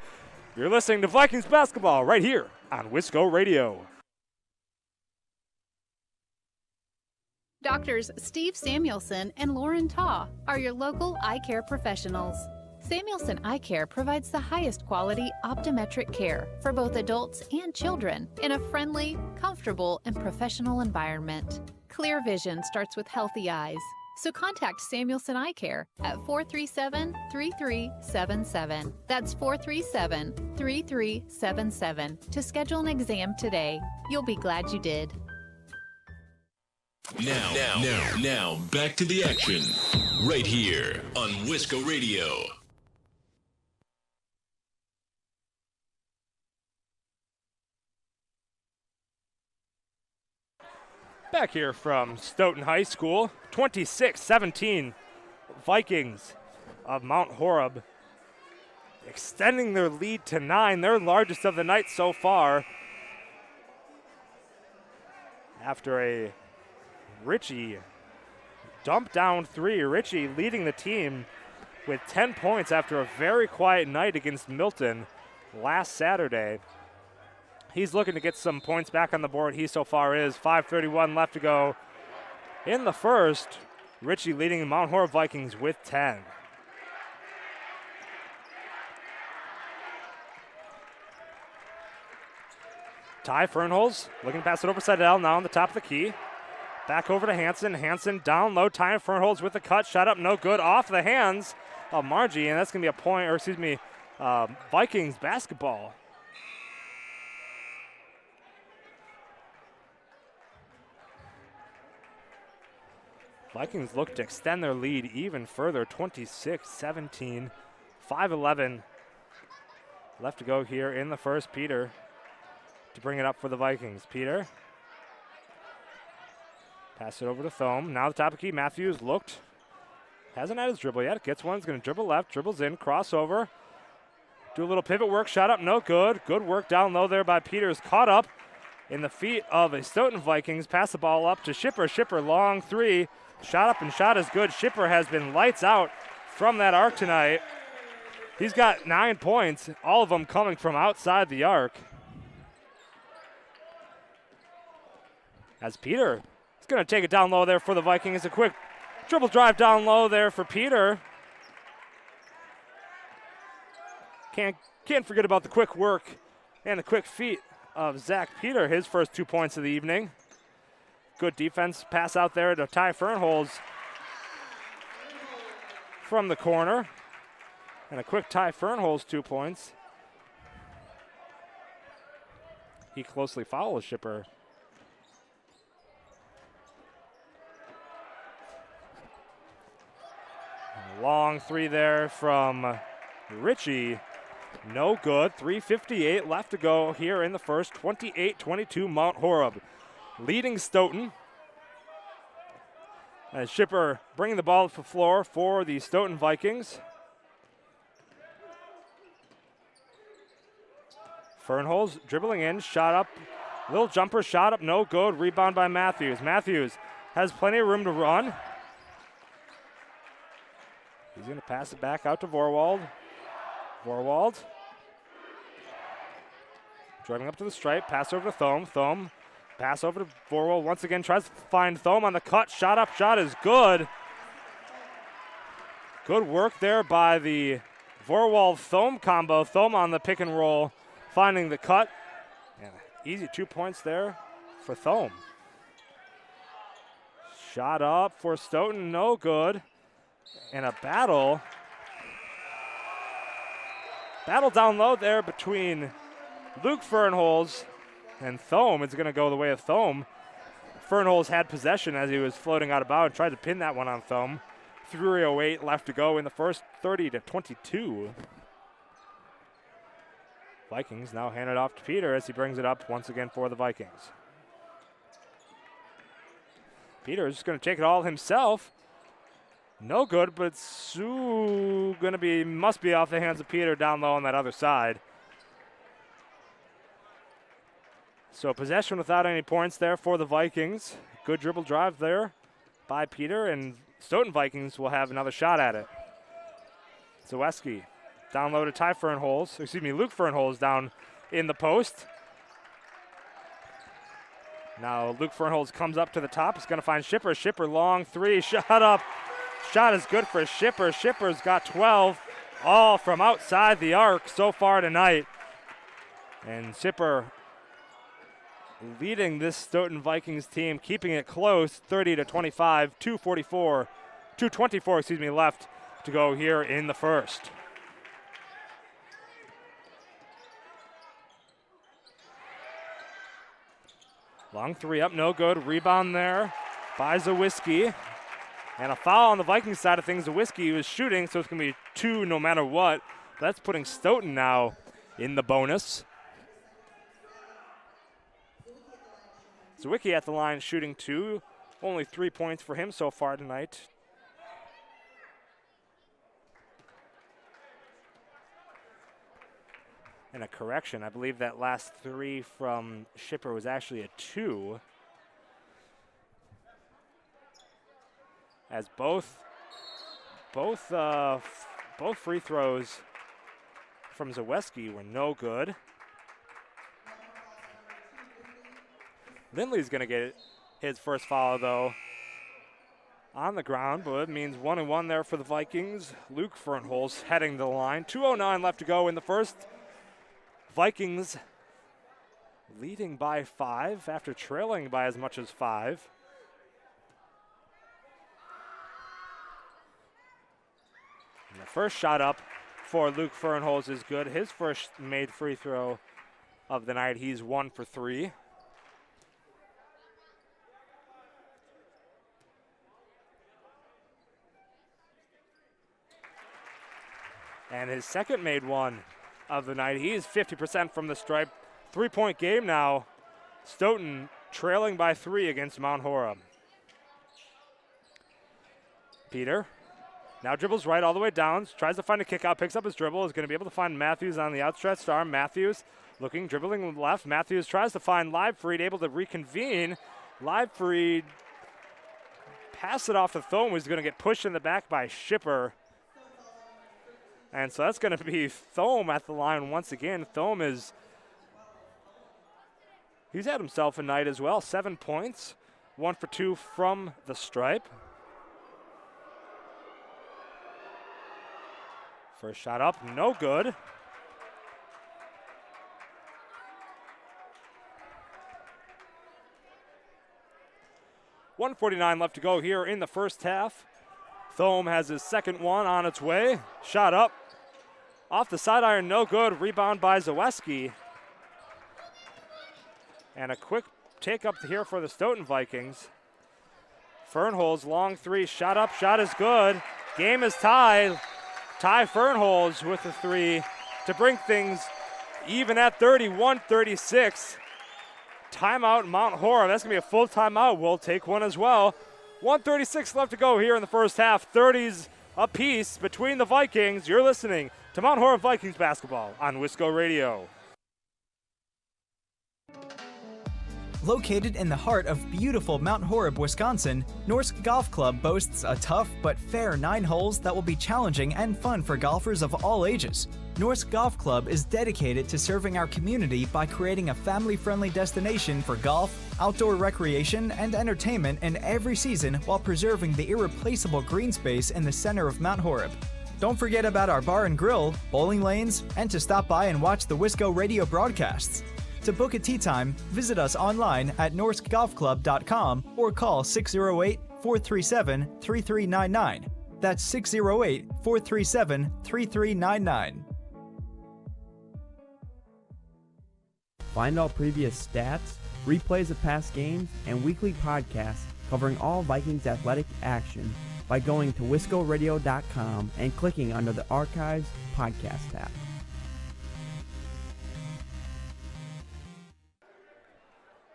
You're listening to Vikings basketball right here on Wisco Radio. Doctors Steve Samuelson and Lauren Taw are your local eye care professionals. Samuelson Eye Care provides the highest quality optometric care for both adults and children in a friendly, comfortable, and professional environment. Clear vision starts with healthy eyes. So contact Samuelson Eye Care at 437-3377. That's 437-3377 to schedule an exam today. You'll be glad you did. Now, back to the action. Right here on Wisco Radio. Back here from Stoughton High School, 26-17, Vikings of Mount Horeb extending their lead to 9, their largest of the night so far. After a Ritchie dump down three, Ritchie leading the team with 10 points after a very quiet night against Milton last Saturday. He's looking to get some points back on the board. He so far is. 5:31 left to go in the first. Ritchie leading the Mount Horeb Vikings with 10. Ty Fernholz looking to pass it over Seidel now on the top of the key. Back over to Hansen. Hansen down low. Ty Fernholz with the cut. Shot up no good. Off the hands of Margie, and that's going to be a point, or excuse me, Vikings basketball. Vikings look to extend their lead even further, 26-17 5:11 left to go here in the first. Peter to bring it up for the Vikings. Peter. Pass it over to Thome. Now the top of key. Matthews looked. Hasn't had his dribble yet. Gets one. He's going to dribble left. Dribbles in. Crossover. Do a little pivot work. Shot up. No good. Good work down low there by Peters. Caught up in the feet of a Stoughton Vikings. Pass the ball up to Shipper. Shipper long three. Shot up and shot is good. Shipper has been lights out from that arc tonight. He's got 9 points. All of them coming from outside the arc. As Peter is going to take it down low there for the Vikings. A quick dribble drive down low there for Peter. Can't forget about the quick work and the quick feet of Zach Peter, his first 2 points of the evening. Good defense pass out there to Ty Fernholz from the corner. And a quick Ty Fernholz 2 points. He closely follows Shipper. Long three there from Richie. No good. 3:58 left to go here in the first. 28-22 Mount Horeb leading Stoughton. As Shipper bringing the ball to the floor for the Stoughton Vikings. Fernholz dribbling in, shot up. Little jumper, shot up, no good. Rebound by Matthews. Matthews has plenty of room to run. He's going to pass it back out to Vorwald. Vorwald. Driving up to the stripe. Pass over to Thome. Thome. Pass over to Vorwald once again. Tries to find Thome on the cut. Shot up. Shot is good. Good work there by the Vorwald-Thome combo. Thome on the pick and roll. Finding the cut. And easy 2 points there for Thome. Shot up for Stoughton. No good. And a battle down low there between Luke Fernholz and Thome. It's going to go the way of Thome. Fernholz had possession as he was floating out of bounds. Tried to pin that one on Thome. 3:08 left to go in the first. 30-22. Vikings now hand it off to Peter as he brings it up once again for the Vikings. Peter is going to take it all himself. No good, but it's must be off the hands of Peter down low on that other side. So possession without any points there for the Vikings. Good dribble drive there by Peter, and Stoughton Vikings will have another shot at it. Zaweski down low to Luke Fernholz down in the post. Now Luke Fernholz comes up to the top. He's going to find Shipper. Shipper long three, shot up. Shot is good for Shipper. Shipper's got 12, all from outside the arc so far tonight. And Shipper leading this Stoughton Vikings team, keeping it close, 30-25, 2:24 left to go here in the first. Long three up, no good. Rebound there by Zawiski. And a foul on the Vikings side of things. Zawiski was shooting, so it's going to be 2 no matter what. That's putting Stoughton now in the bonus. Zawiski at the line shooting 2. Only 3 points for him so far tonight. And a correction, I believe that last 3 from Shipper was actually a 2. As both free throws from Zaweski were no good. Lindley's going to get his first foul, though, on the ground, but it means 1-1 there for the Vikings. Luke Fernholz heading to the line. 2:09 left to go in the first. Vikings leading by 5 after trailing by as much as 5. And the first shot up for Luke Fernholz is good. His first made free throw of the night. He's 1 for 3. And his second made one of the night. He's 50% from the stripe. 3-point game now. Stoughton trailing by 3 against Mount Horeb. Peter now dribbles right all the way down, tries to find a kick out, picks up his dribble, is going to be able to find Matthews on the outstretched arm. Matthews looking, dribbling left. Matthews tries to find Livefried, able to reconvene. Livefried pass it off to Thome, who's going to get pushed in the back by Shipper. And so that's going to be Thome at the line once again. Thome he's had himself a night as well. 7 points, 1 for 2 from the stripe. First shot up, no good. .149 left to go here in the first half. Thome has his second one on its way. Shot up, off the side iron, no good. Rebound by Zaweski. And a quick take up here for the Stoughton Vikings. Fernholz, long three, shot up, shot is good. Game is tied. Ty Fernholz with the three to bring things even at 31-36. Timeout Mount Horeb. That's going to be a full timeout. We'll take one as well. 1:36 left to go here in the first half. 30s apiece between the Vikings. You're listening to Mount Horeb Vikings basketball on Wisco Radio. Located in the heart of beautiful Mount Horeb, Wisconsin, Norsk Golf Club boasts a tough but fair 9 holes that will be challenging and fun for golfers of all ages. Norsk Golf Club is dedicated to serving our community by creating a family-friendly destination for golf, outdoor recreation, and entertainment in every season while preserving the irreplaceable green space in the center of Mount Horeb. Don't forget about our bar and grill, bowling lanes, and to stop by and watch the Wisco Radio broadcasts. To book a tee time, visit us online at norskgolfclub.com or call 608-437-3399. That's 608-437-3399. Find all previous stats, replays of past games, and weekly podcasts covering all Vikings athletic action by going to wiscoradio.com and clicking under the Archives podcast tab.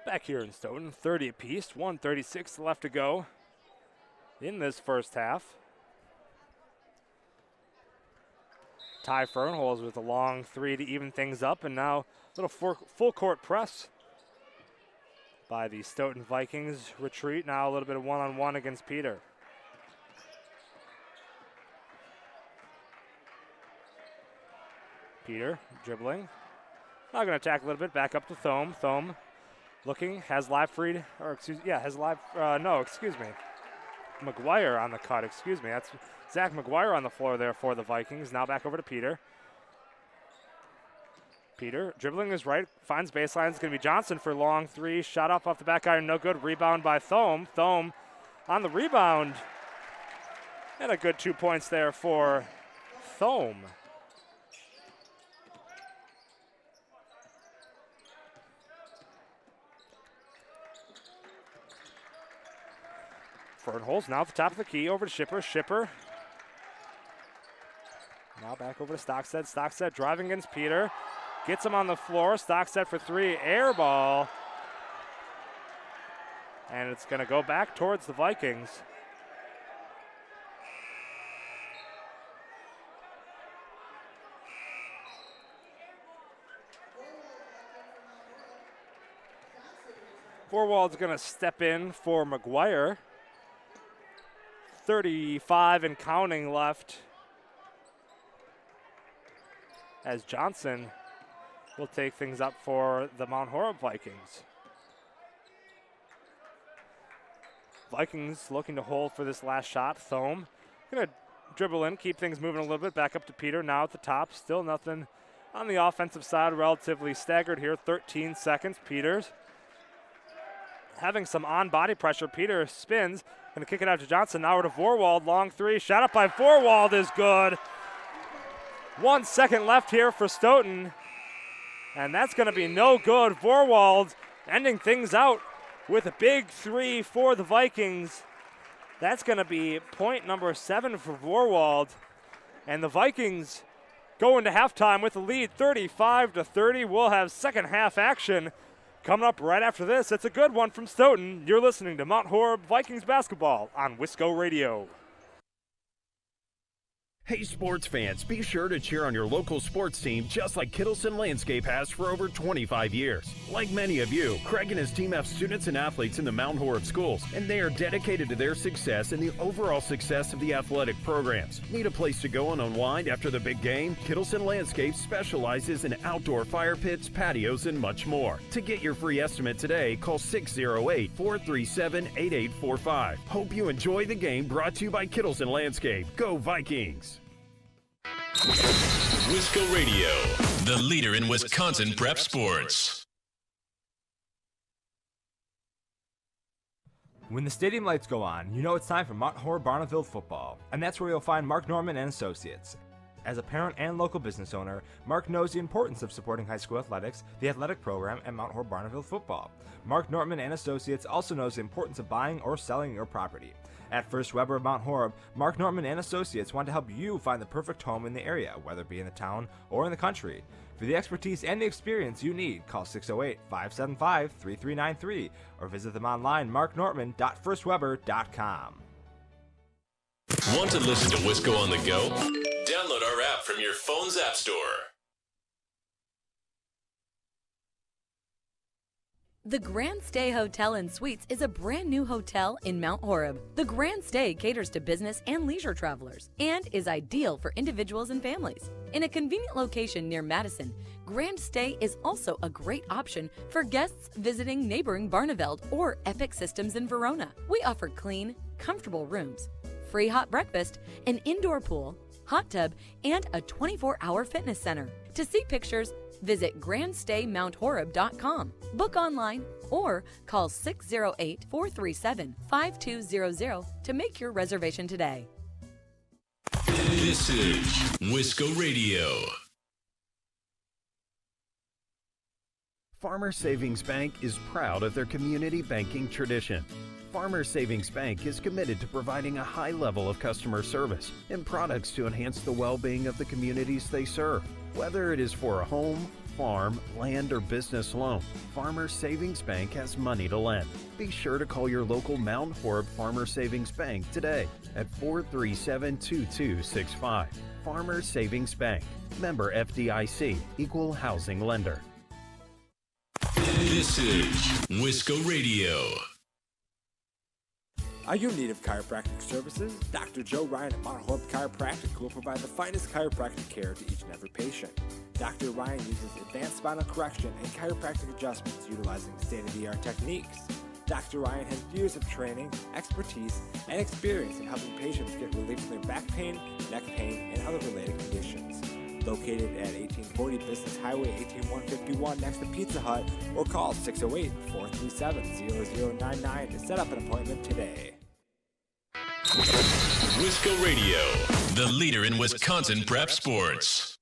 Back here in Stoughton, 30 apiece, 1:36 left to go in this first half. Ty Fernholz with a long three to even things up, and now a little full court press by the Stoughton Vikings. Retreat now, a little bit of one-on-one against Peter. Peter dribbling. Now going to attack a little bit, back up to Thome. Thome looking, has Livefried, or excuse me. McGuire on the cut, excuse me. That's Zach McGuire on the floor there for the Vikings. Now back over to Peter. Peter dribbling his right, finds baseline. It's going to be Johnson for long three. Shot off the back iron, no good. Rebound by Thome. Thome on the rebound. And a good 2 points there for Thome. Fernholz now at the top of the key, over to Shipper. Shipper now back over to Stockstead. Stockstead driving against Peter. Gets him on the floor. Stockstead for three. Air ball. And it's going to go back towards the Vikings. Forwald's going to step in for McGuire. 35 and counting left as Johnson will take things up for the Mount Horeb Vikings. Vikings looking to hold for this last shot. Thome going to dribble in, keep things moving a little bit. Back up to Peter now at the top. Still nothing on the offensive side. Relatively staggered here. 13 seconds. Peters having some on-body pressure. Peter spins. Going to kick it out to Johnson. Now over to Vorwald. Long three. Shot up by Vorwald is good. 1 second left here for Stoughton. And that's going to be no good. Vorwald ending things out with a big three for the Vikings. That's going to be point number 7 for Vorwald. And the Vikings go into halftime with the lead 35-30. We'll have second half action coming up right after this. It's a good one from Stoughton. You're listening to Mount Horeb Vikings basketball on Wisco Radio. Hey sports fans, be sure to cheer on your local sports team just like Kittleson Landscape has for over 25 years. Like many of you, Craig and his team have students and athletes in the Mount Horeb schools, and they are dedicated to their success and the overall success of the athletic programs. Need a place to go and unwind after the big game? Kittleson Landscape specializes in outdoor fire pits, patios, and much more. To get your free estimate today, call 608-437-8845. Hope you enjoy the game, brought to you by Kittleson Landscape. Go Vikings! Wisco Radio, the leader in Wisconsin prep sports. When the stadium lights go on, you know it's time for Mount Horeb Barneville football, and that's where you'll find Mark Norman and Associates. As a parent and local business owner, Mark knows the importance of supporting high school athletics, the athletic program, and Mount Horeb Barneville football. Mark Norman and Associates also knows the importance of buying or selling your property. At First Weber of Mount Horeb, Mark Norman and Associates want to help you find the perfect home in the area, whether it be in the town or in the country. For the expertise and the experience you need, call 608-575-3393 or visit them online, marknorman.firstweber.com. Want to listen to Wisco on the go? Download our app from your phone's app store. The Grand Stay Hotel and Suites is a brand new hotel in Mount Horeb. The Grand Stay caters to business and leisure travelers and is ideal for individuals and families. In a convenient location near Madison, Grand Stay is also a great option for guests visiting neighboring Barneveld or Epic Systems in Verona. We offer clean, comfortable rooms, free hot breakfast, an indoor pool, hot tub, and a 24-hour fitness center. To see pictures, visit grandstaymount.horeb.com. Book online or call 608-437-5200 to make your reservation today. This is Wisco Radio. Farmers Savings Bank is proud of their community banking tradition. Farmers Savings Bank is committed to providing a high level of customer service and products to enhance the well-being of the communities they serve. Whether it is for a home, farm, land, or business loan, Farmers Savings Bank has money to lend. Be sure to call your local Mount Horeb Farmers Savings Bank today at 437-2265. Farmers Savings Bank, member FDIC, equal housing lender. This is Wisco Radio. Are you in need of chiropractic services? Dr. Joe Ryan at Mount Horeb Chiropractic will provide the finest chiropractic care to each and every patient. Dr. Ryan uses advanced spinal correction and chiropractic adjustments utilizing state-of-the-art techniques. Dr. Ryan has years of training, expertise, and experience in helping patients get relief from their back pain, neck pain, and other related conditions. Located at 1840 Business Highway 18151 next to Pizza Hut, or call 608-437-0099 to set up an appointment today. Wisco Radio, the leader in Wisconsin prep sports.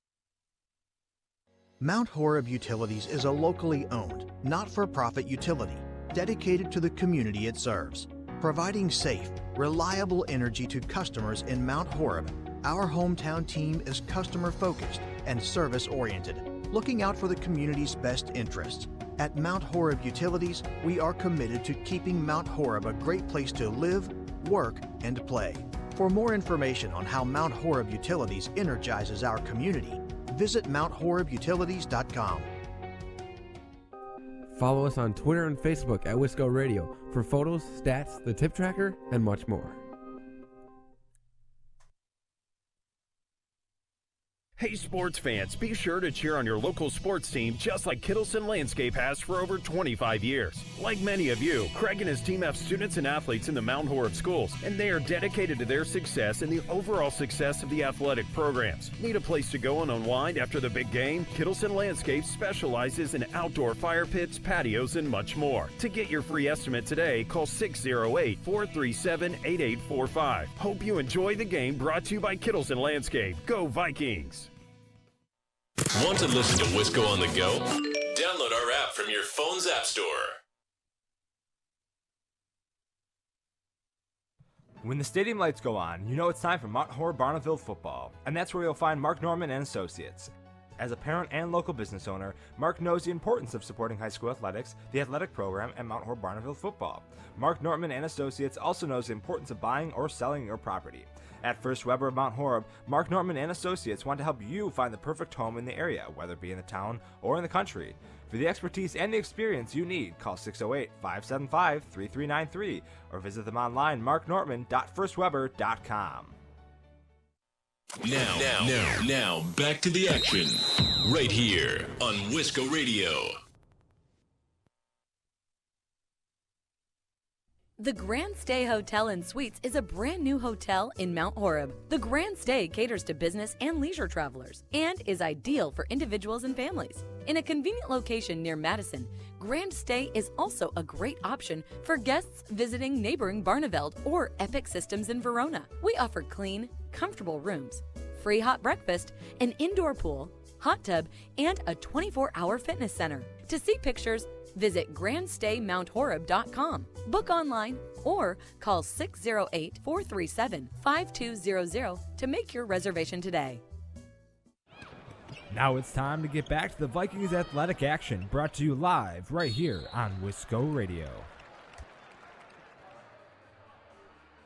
Mount Horeb Utilities is a locally owned, not-for-profit utility dedicated to the community it serves. Providing safe, reliable energy to customers in Mount Horeb, our hometown team is customer-focused and service-oriented, looking out for the community's best interests. At Mount Horeb Utilities, we are committed to keeping Mount Horeb a great place to live, work, and play. For more information on how Mount Horeb Utilities energizes our community, visit MountHorebUtilities.com. Follow us on Twitter and Facebook at Wisco Radio for photos, stats, the tip tracker, and much more. Hey sports fans, be sure to cheer on your local sports team just like Kittleson Landscape has for over 25 years. Like many of you, Craig and his team have students and athletes in the Mount Horeb schools, and they are dedicated to their success and the overall success of the athletic programs. Need a place to go and unwind after the big game? Kittleson Landscape specializes in outdoor fire pits, patios, and much more. To get your free estimate today, call 608-437-8845. Hope you enjoy the game, brought to you by Kittleson Landscape. Go Vikings! Want to listen to Wisco on the go? Download our app from your phone's app store. When the stadium lights go on, you know it's time for Mount Horeb Barneville football, and that's where you'll find Mark Norman and Associates. As a parent and local business owner, Mark knows the importance of supporting high school athletics, the athletic program, and Mount Horeb Barneville football. Mark Norman and Associates also knows the importance of buying or selling your property. At First Weber of Mount Horeb, Mark Norman and Associates want to help you find the perfect home in the area, whether it be in the town or in the country. For the expertise and the experience you need, call 608-575-3393 or visit them online, marknorman.firstweber.com. Now, back to the action, right here on Wisco Radio. The Grand Stay Hotel and Suites is a brand new hotel in Mount Horeb. The Grand Stay caters to business and leisure travelers and is ideal for individuals and families. In a convenient location near Madison, Grand Stay is also a great option for guests visiting neighboring Barneveld or Epic Systems in Verona. We offer clean, comfortable rooms, free hot breakfast, an indoor pool, hot tub, and a 24-hour fitness center. To see pictures, visit grandstaymount.horeb.com, book online, or call 608-437-5200 to make your reservation today. Now it's time to get back to the Vikings athletic action, brought to you live right here on Wisco Radio.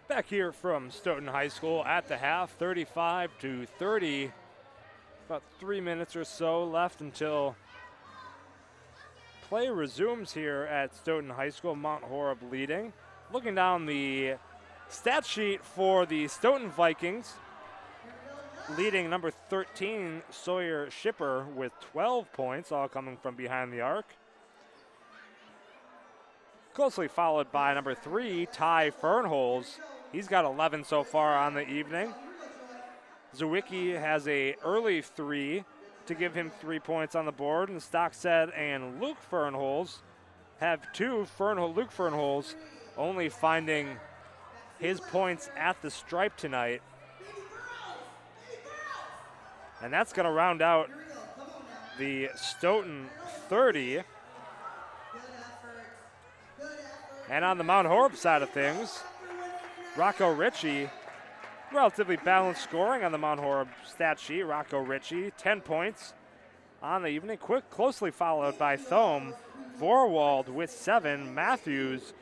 Back here from Stoughton High School at the half, 35-30. About 3 minutes or so left until play resumes here at Stoughton High School. Mount Horeb leading. Looking down the stat sheet for the Stoughton Vikings, leading number 13, Sawyer Shipper, with 12 points, all coming from behind the arc. Closely followed by number 3, Ty Fernholz. He's got 11 so far on the evening. Zawicki has a early 3 to give him 3 points on the board, and Stockstead and Luke Fernholz have 2. Luke Fernholz only finding his points at the stripe tonight. And that's going to round out the Stoughton 30. And on the Mount Horeb side of things, Rocco Ritchie, relatively balanced scoring on the Mount Horeb stat sheet. Rocco Ritchie, 10 points on the evening. Closely followed by Thome. Vorwald with 7. Matthews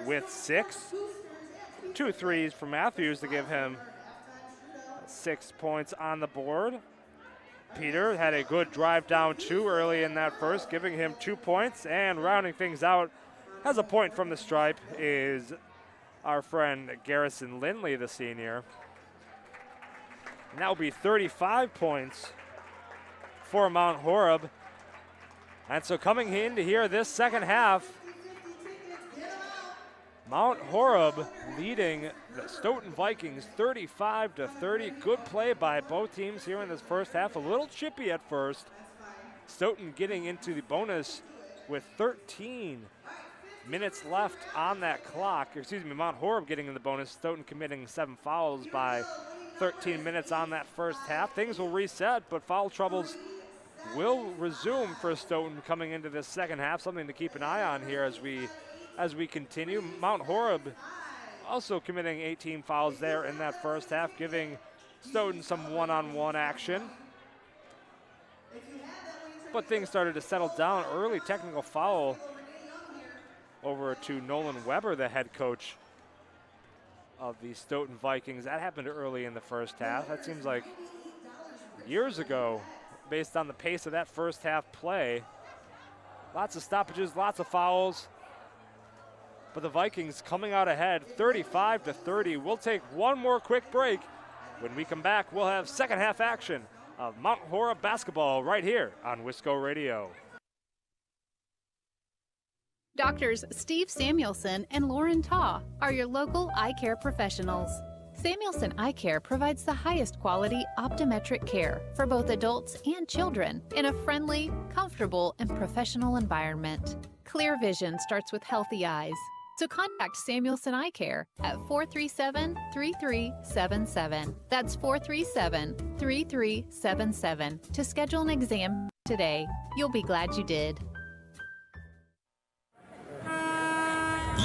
with 6. 2 threes for Matthews to give him 6 points on the board. Peter had a good drive down 2 early in that first, giving him 2 points. And rounding things out, has a point from the stripe, is our friend Garrison Lindley, the senior. And that will be 35 points for Mount Horeb. And so coming into here this second half, Mount Horeb leading the Stoughton Vikings 35-30. Good play by both teams here in this first half. A little chippy at first. Stoughton getting into the bonus with 13 minutes left on that clock. Mount Horeb getting in the bonus. Stoughton committing 7 fouls by 13 minutes on that first half. Things will reset, but foul troubles will resume for Stoughton coming into this second half. Something to keep an eye on here as we continue. Mount Horeb also committing 18 fouls there in that first half, giving Stoughton some one-on-one action. But things started to settle down early. Technical foul over to Nolan Weber, the head coach of the Stoughton Vikings. That happened early in the first half. That seems like years ago, based on the pace of that first half play. Lots of stoppages, lots of fouls. But the Vikings coming out ahead, 35-30. We'll take one more quick break. When we come back, we'll have second half action of Mount Horeb Basketball right here on Wisco Radio. Doctors Steve Samuelson and Lauren Taw are your local eye care professionals. Samuelson Eye Care provides the highest quality optometric care for both adults and children in a friendly, comfortable, and professional environment. Clear vision starts with healthy eyes. So contact Samuelson Eye Care at 437-3377. That's 437-3377 to schedule an exam today. You'll be glad you did.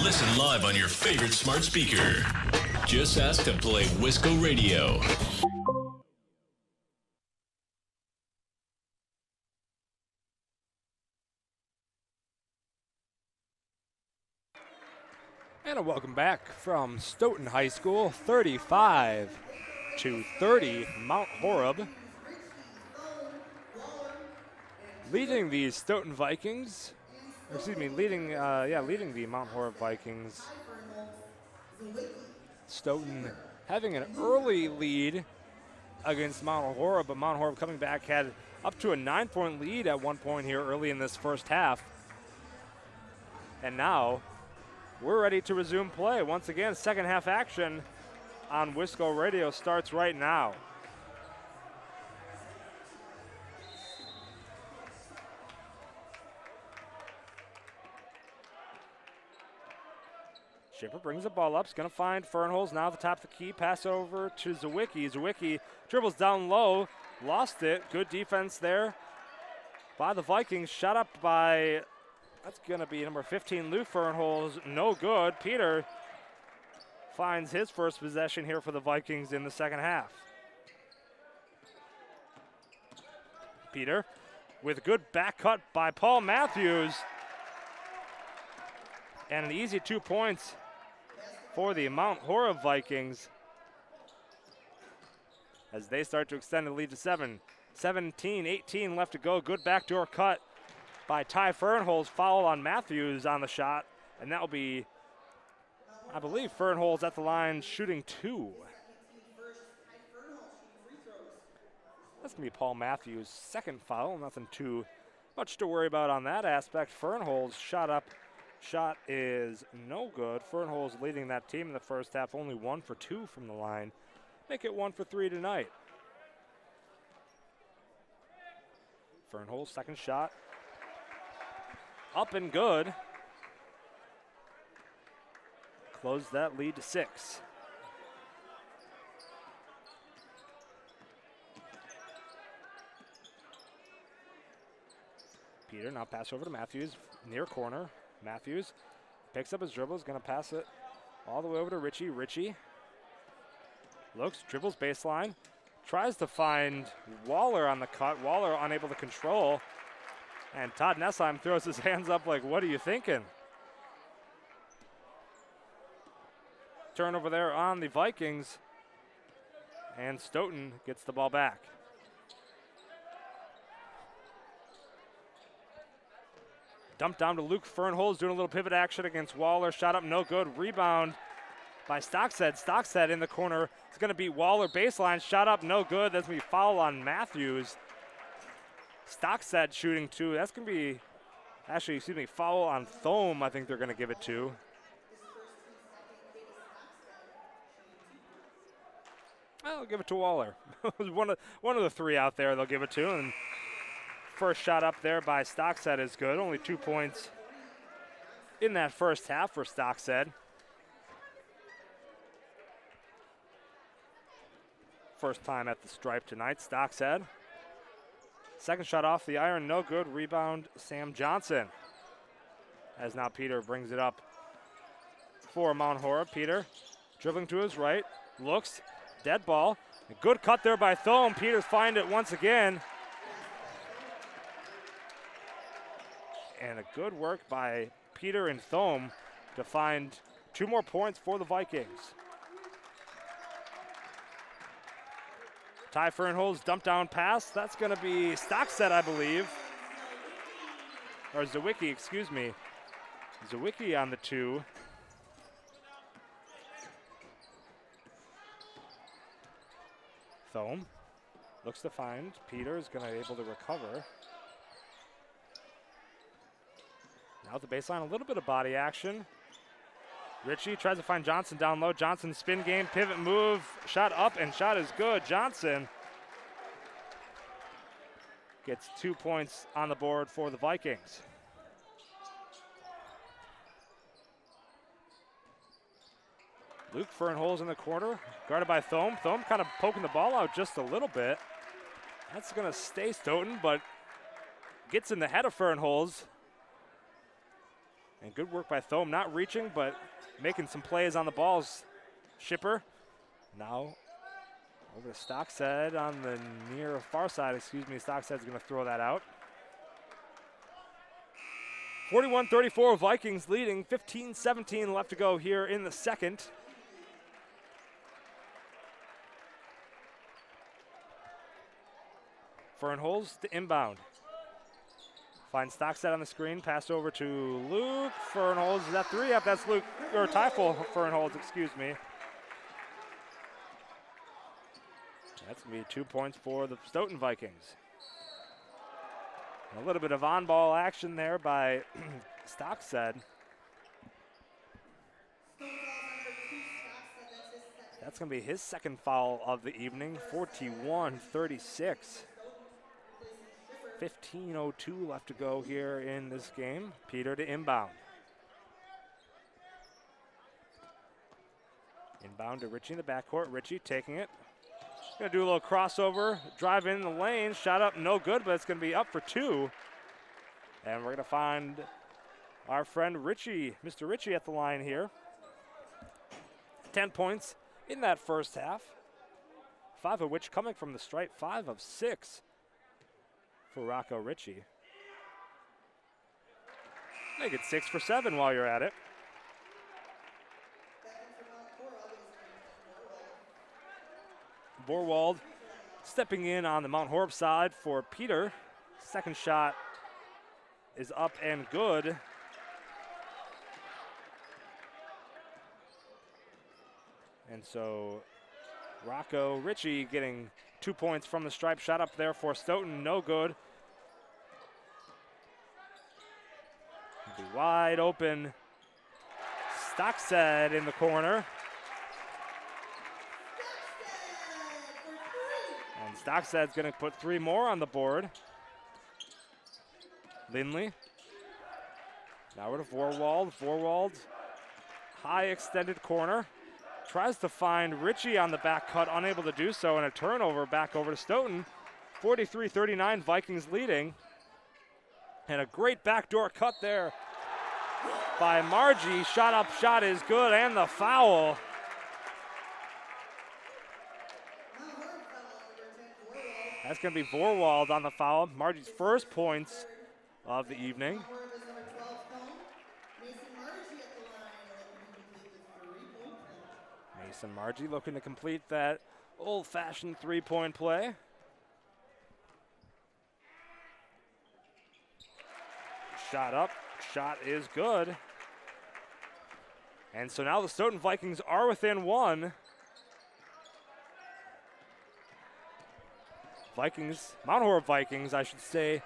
Listen live on your favorite smart speaker. Just ask to play Wisco Radio. And a welcome back from Stoughton High School, 35-30, Mount Horeb. Leading the Stoughton Vikings, leading the Mount Horeb Vikings. Stoughton having an early lead against Mount Horeb, but Mount Horeb coming back had up to a 9-point lead at one point here early in this first half. And now we're ready to resume play. Once again, second half action on Wisco Radio starts right now. Schiffer brings the ball up. He's going to find Fernholz now at the top of the key. Pass over to Zawicki. Zawicki dribbles down low. Lost it. Good defense there by the Vikings. Shot up by, that's going to be number 15, Lou Fernholz. No good. Peter finds his first possession here for the Vikings in the second half. Peter with a good back cut by Paul Matthews. And an easy 2 points for the Mount Horeb Vikings as they start to extend the lead to 17-18 left to go. Good backdoor cut by Ty Fernholz. Foul on Matthews on the shot, and that will be, I believe, Fernholz at the line shooting 2. That's going to be Paul Matthews' second foul. Nothing too much to worry about on that aspect. Fernholz shot is no good. Fernholz leading that team in the first half, only 1 for 2 from the line. Make it 1 for 3 tonight. Fernholz, second shot. Up and good. Close that lead to 6. Peter now pass over to Matthews, near corner. Matthews picks up his dribble, is going to pass it all the way over to Richie. Richie looks, dribbles baseline, tries to find Waller on the cut. Waller unable to control, and Todd Nessheim throws his hands up like, what are you thinking? Turnover there on the Vikings, and Stoughton gets the ball back. Dumped down to Luke Fernholz, doing a little pivot action against Waller. Shot up, no good. Rebound by Stockstead. Stockstead in the corner. It's going to be Waller baseline. Shot up, no good. That's going to be foul on Matthews. Stockstead shooting 2. That's going to be, foul on Thome, I think they're going to give it to. I'll give it to Waller. one of the 3 out there they'll give it to. And first shot up there by Stockstead is good. Only 2 points in that first half for Stockstead. First time at the stripe tonight, Stockstead. Second shot off the iron, no good. Rebound, Sam Johnson. As now Peter brings it up for Mount Horeb. Peter dribbling to his right, looks, dead ball. A good cut there by Thome. Peters find it once again. And a good work by Peter and Thome to find 2 more points for the Vikings. Ty Fernholz dump down pass. That's going to be Stockstead, I believe. Or Zawicki, excuse me. Zawicki on the 2. Thome looks to find. Peter is going to be able to recover. Now at the baseline, a little bit of body action. Richie tries to find Johnson down low. Johnson spin game, pivot move, shot up, and shot is good. Johnson gets 2 points on the board for the Vikings. Luke Fernholz in the corner, guarded by Thome. Thome kind of poking the ball out just a little bit. That's going to stay Stoughton, but gets in the head of Fernholz. And good work by Thome, not reaching, but making some plays on the balls. Shipper. Now over to Stockstead on the near far side. Stockstead's going to throw that out. 41-34, Vikings leading. 15-17 left to go here in the second. Fernholz to inbound. Finds Stockstead on the screen. Pass over to Luke. Fernholz is that three up. That's Luke, or Teifel Fernholz, excuse me. That's going to be 2 points for the Stoughton Vikings. A little bit of on-ball action there by Stockstead. That's going to be his second foul of the evening, 41-36. 15:02 left to go here in this game. Peter to inbound. Inbound to Ritchie in the backcourt. Ritchie taking it. Going to do a little crossover, drive in the lane, shot up, no good, but it's going to be up for two. And we're going to find our friend Ritchie, Mr. Ritchie at the line here. 10 points in that first half, 5 of which coming from the stripe, 5 of 6 for Rocco Ritchie. Make it 6 for 7 while you're at it. Borwald stepping in on the Mount Horeb side for Peter. Second shot is up and good. And so Rocco Ritchie getting 2 points from the stripe. Shot up there for Stoughton, no good. Be wide open. Stockstead in the corner. And Stockstead's going to put 3 more on the board. Lindley. Now we're to Vorwald. Vorwald, high extended corner. Tries to find Ritchie on the back cut, unable to do so, and a turnover back over to Stoughton. 43-39, Vikings leading. And a great backdoor cut there by Margie. Shot up, shot is good, and the foul. That's going to be Vorwald on the foul. Margie's first points of the evening. Mason Margie looking to complete that old-fashioned three-point play. Shot up, shot is good. And so now the Stoughton Vikings are within 1. Mount Horeb Vikings, I should say,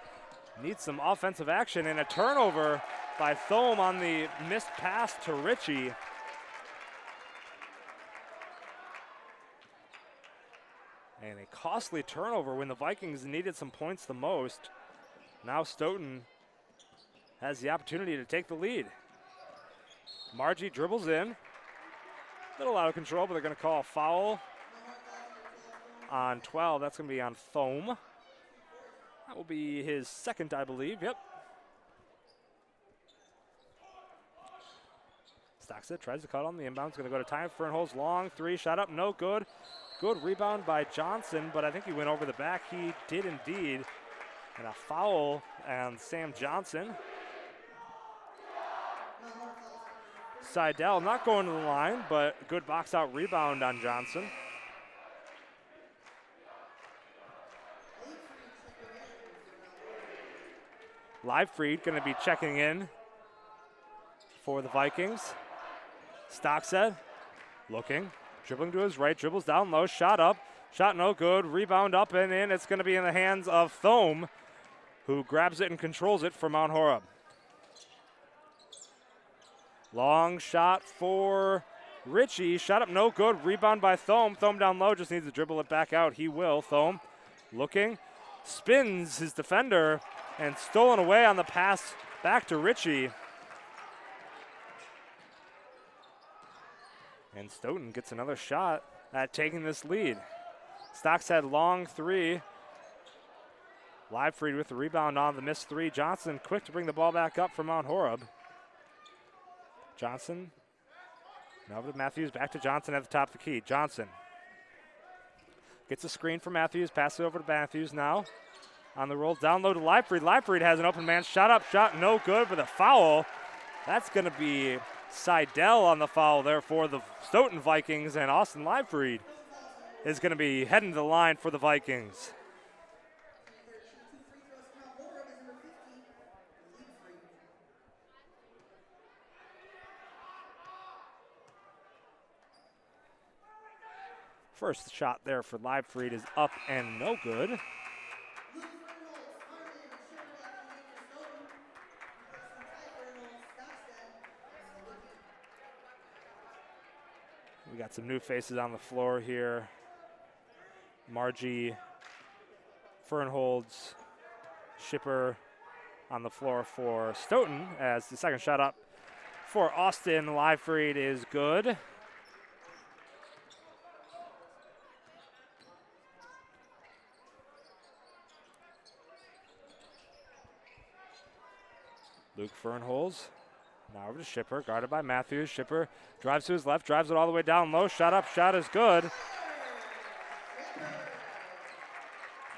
need some offensive action, and a turnover by Thome on the missed pass to Ritchie. And a costly turnover when the Vikings needed some points the most. Now Stoughton has the opportunity to take the lead. Margie dribbles in. A little out of control, but they're going to call a foul on 12. That's going to be on Thome. That will be his second, I believe. Yep. Stockstead tries to cut on the inbound. It's going to go to Ty Fernholz. Long three, shot up, no good. Good rebound by Johnson, but I think he went over the back. He did indeed. And a foul on Sam Johnson. Seidel not going to the line, but good box out rebound on Johnson. Livefried going to be checking in for the Vikings. Stockstead looking, dribbling to his right, dribbles down low, shot up, shot no good, rebound up and in. It's going to be in the hands of Thome, who grabs it and controls it for Mount Horeb. Long shot for Ritchie, shot up no good, rebound by Thome. Thome down low, just needs to dribble it back out. He will. Thome looking, spins his defender, and stolen away on the pass back to Ritchie. And Stoughton gets another shot at taking this lead. Stockstead long three. Livefried with the rebound on the missed three. Johnson quick to bring the ball back up for Mount Horeb. Johnson Now over to Matthews, back to Johnson at the top of the key. Johnson gets a screen for Matthews, passes it over to Matthews now. On the roll, down low to Leifried. Leifried has an open man, shot up, shot no good with a foul. That's going to be Seidel on the foul there for the Stoughton Vikings, and Austin Leifried is going to be heading to the line for the Vikings. First shot there for Leifried is up and no good. We got some new faces on the floor here. Margie, Fernholz, Schipper on the floor for Stoughton as the second shot up for Austin Leifried is good. Luke Fernholz. Now over to Schipper, guarded by Matthews. Schipper drives to his left, drives it all the way down low. Shot up, shot is good.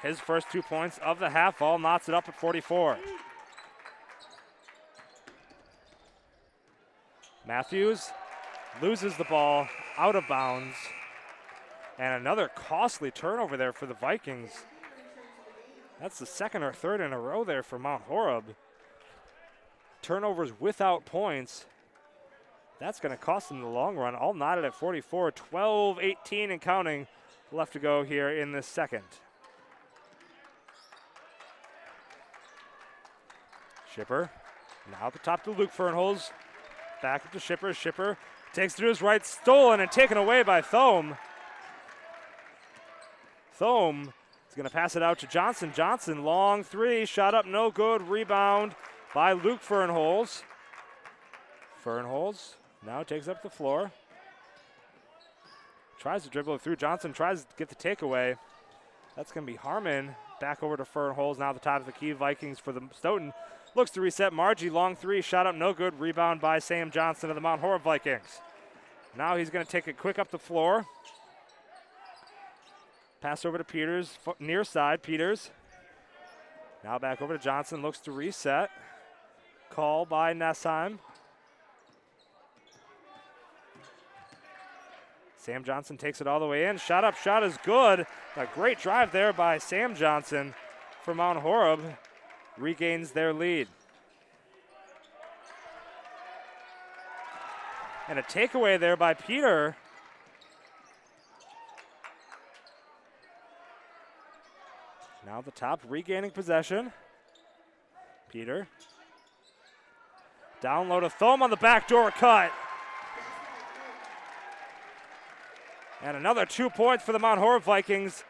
His first 2 points of the half ball knots it up at 44. Matthews loses the ball out of bounds. And another costly turnover there for the Vikings. That's the second or third in a row there for Mount Horeb. Turnovers without points. That's going to cost them in the long run. All knotted at 44. 12-18 and counting left to go here in this second. Schipper now at the top to Luke Fernholz. Back up to Schipper. Schipper takes it to his right. Stolen and taken away by Thome. Thome is going to pass it out to Johnson. Johnson, long three. Shot up, no good. Rebound by Luke Fernholz. Fernholz now takes up the floor. Tries to dribble it through. Johnson tries to get the takeaway. That's going to be Harmon. Back over to Fernholz. Now the top of the key. Vikings for the Stoughton. Looks to reset. Margie, long three. Shot up, no good. Rebound by Sam Johnson of the Mount Horeb Vikings. Now he's going to take it quick up the floor. Pass over to Peters. Near side, Peters. Now back over to Johnson. Looks to reset. Call by Nessheim. Sam Johnson takes it all the way in. Shot up, shot is good. A great drive there by Sam Johnson for Mount Horeb. Regains their lead. And a takeaway there by Peter. Now the top regaining possession. Peter. Down low to Thome on the backdoor cut. And another 2 points for the Mount Horeb Vikings.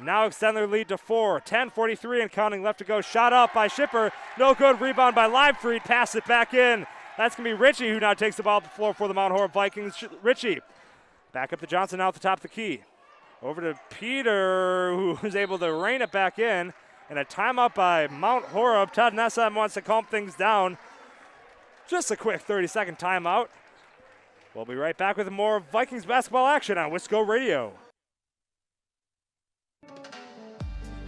Now extend their lead to 4. 10:43 and counting left to go. Shot up by Schipper. No good. Rebound by Leifried. Pass it back in. That's going to be Ritchie who now takes the ball up the floor for the Mount Horeb Vikings. Ritchie back up to Johnson now at the top of the key. Over to Peter, who was able to rein it back in. And a timeout by Mount Horeb. Todd Nessheim wants to calm things down. Just a quick 30-second timeout. We'll be right back with more Vikings basketball action on Wisco Radio.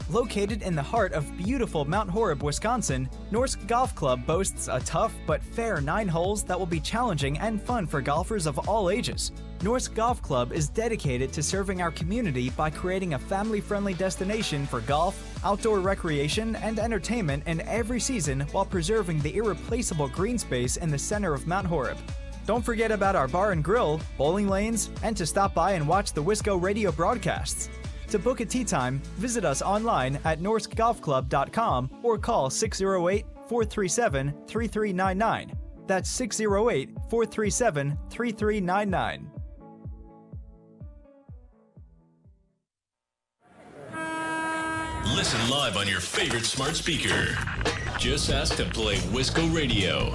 Located in the heart of beautiful Mount Horeb, Wisconsin, Norsk Golf Club boasts a tough but fair 9 holes that will be challenging and fun for golfers of all ages. Norsk Golf Club is dedicated to serving our community by creating a family-friendly destination for golf, outdoor recreation, and entertainment in every season while preserving the irreplaceable green space in the center of Mount Horeb. Don't forget about our bar and grill, bowling lanes, and to stop by and watch the Wisco Radio broadcasts. To book a tee time, visit us online at norskgolfclub.com or call 608-437-3399. That's 608-437-3399. Listen live on your favorite smart speaker. Just ask to play Wisco Radio.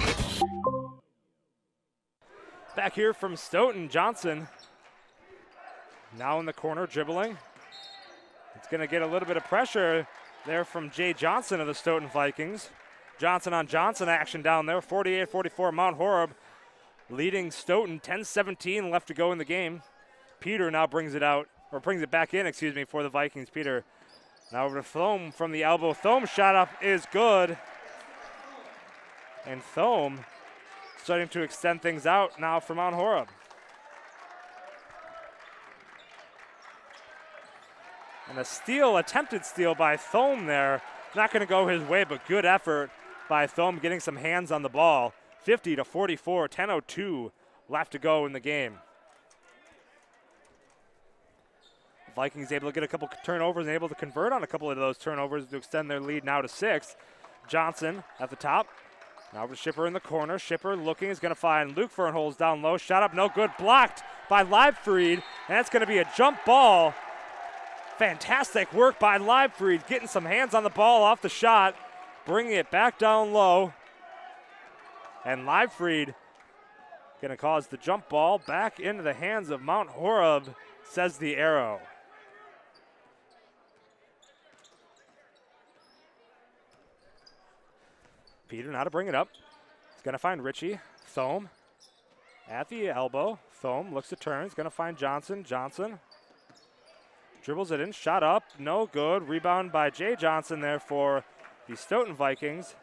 Back here from Stoughton, Johnson now in the corner dribbling. It's going to get a little bit of pressure there from Jay Johnson of the Stoughton Vikings. Johnson on Johnson action down there, 48-44 Mount Horeb. leading Stoughton. 10-17 left to go in the game. Peter now brings it back in, for the Vikings. Peter now over to Thome from the elbow. Thome's shot up is good. And Thome starting to extend things out now for Mount Horeb. And attempted steal by Thome there. Not going to go his way, but good effort by Thome getting some hands on the ball. 50-44, 10:02 left to go in the game. Vikings able to get a couple turnovers and able to convert on a couple of those turnovers to extend their lead now to 6. Johnson at the top. Now over to Shipper in the corner. Shipper looking, is going to find Luke Fernholz down low. Shot up, no good. Blocked by Leibfried. And that's going to be a jump ball. Fantastic work by Leibfried, getting some hands on the ball off the shot, bringing it back down low. And Leibfried going to cause the jump ball back into the hands of Mount Horeb, says the arrow. Peter now to bring it up. He's going to find Ritchie. Thome at the elbow. Thome looks to turn. He's going to find Johnson. Johnson dribbles it in. Shot up. No good. Rebound by Jay Johnson there for the Stoughton Vikings.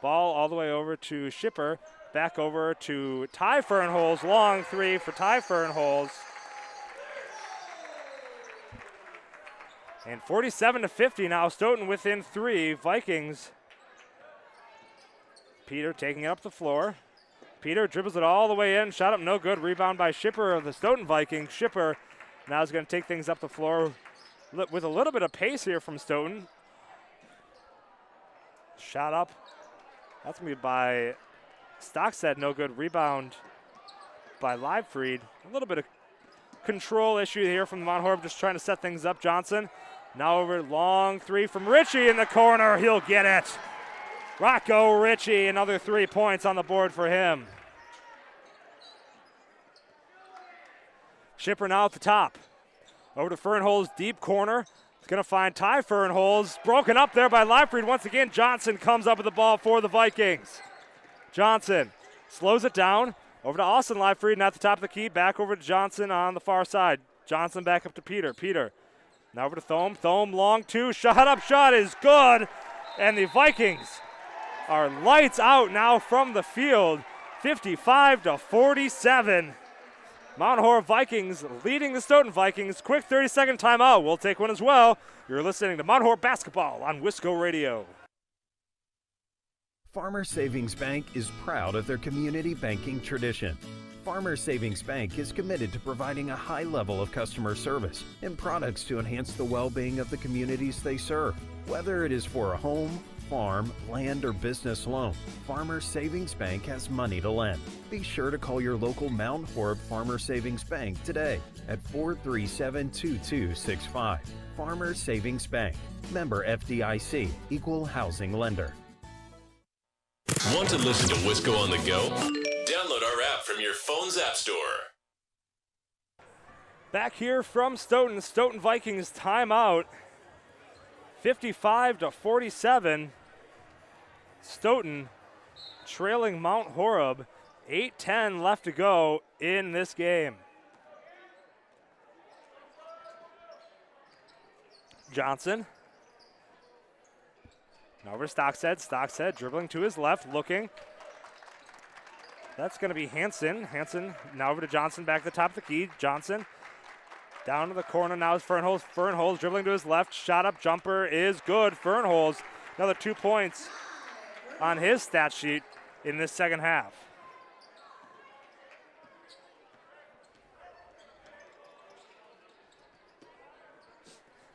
Ball all the way over to Shipper. Back over to Ty Fernholz. Long three for Ty Fernholz. And 47-50 now. Stoughton within 3. Vikings. Peter taking it up the floor. Peter dribbles it all the way in. Shot up no good. Rebound by Shipper of the Stoughton Vikings. Shipper now is going to take things up the floor with a little bit of pace here from Stoughton. Shot up. That's going to be by Stockstead. No good. Rebound by Leibfried. A little bit of control issue here from Mount Horeb, just trying to set things up. Johnson now over. Long three from Ritchie in the corner. He'll get it. Rocco Ritchie, another 3 points on the board for him. Shipper now at the top. Over to Fernholz, deep corner. He's going to find Ty Fernholz. Broken up there by Leibfried. Once again, Johnson comes up with the ball for the Vikings. Johnson slows it down. Over to Austin Leibfried, and at the top of the key, back over to Johnson on the far side. Johnson back up to Peter. Peter now over to Thome. Thome, long two. Shot up, shot is good. And the Vikings are lights out now from the field. 55-47. Mount Horeb Vikings leading the Stoughton Vikings. Quick 30-second timeout. We'll take one as well. You're listening to Mount Horeb Basketball on Wisco Radio. Farmers Savings Bank is proud of their community banking tradition. Farmers Savings Bank is committed to providing a high level of customer service and products to enhance the well-being of the communities they serve. Whether it is for a home, farm, land, or business loan, Farmers Savings Bank has money to lend. Be sure to call your local Mount Horeb Farmers Savings Bank today at 437-2265. Farmers Savings Bank, member FDIC, equal housing lender. Want to listen to Wisco on the go? Download our app from your phone's app store. Back here from Stoughton, Stoughton Vikings timeout. 55-47. Stoughton trailing Mount Horeb. 8:10 left to go in this game. Johnson. Now over to Stockstead. Stockstead dribbling to his left, looking. That's going to be Hansen. Hansen now over to Johnson, back at the top of the key. Johnson down to the corner now is Fernholz. Fernholz dribbling to his left. Shot up jumper is good. Fernholz, another 2 points on his stat sheet in this second half.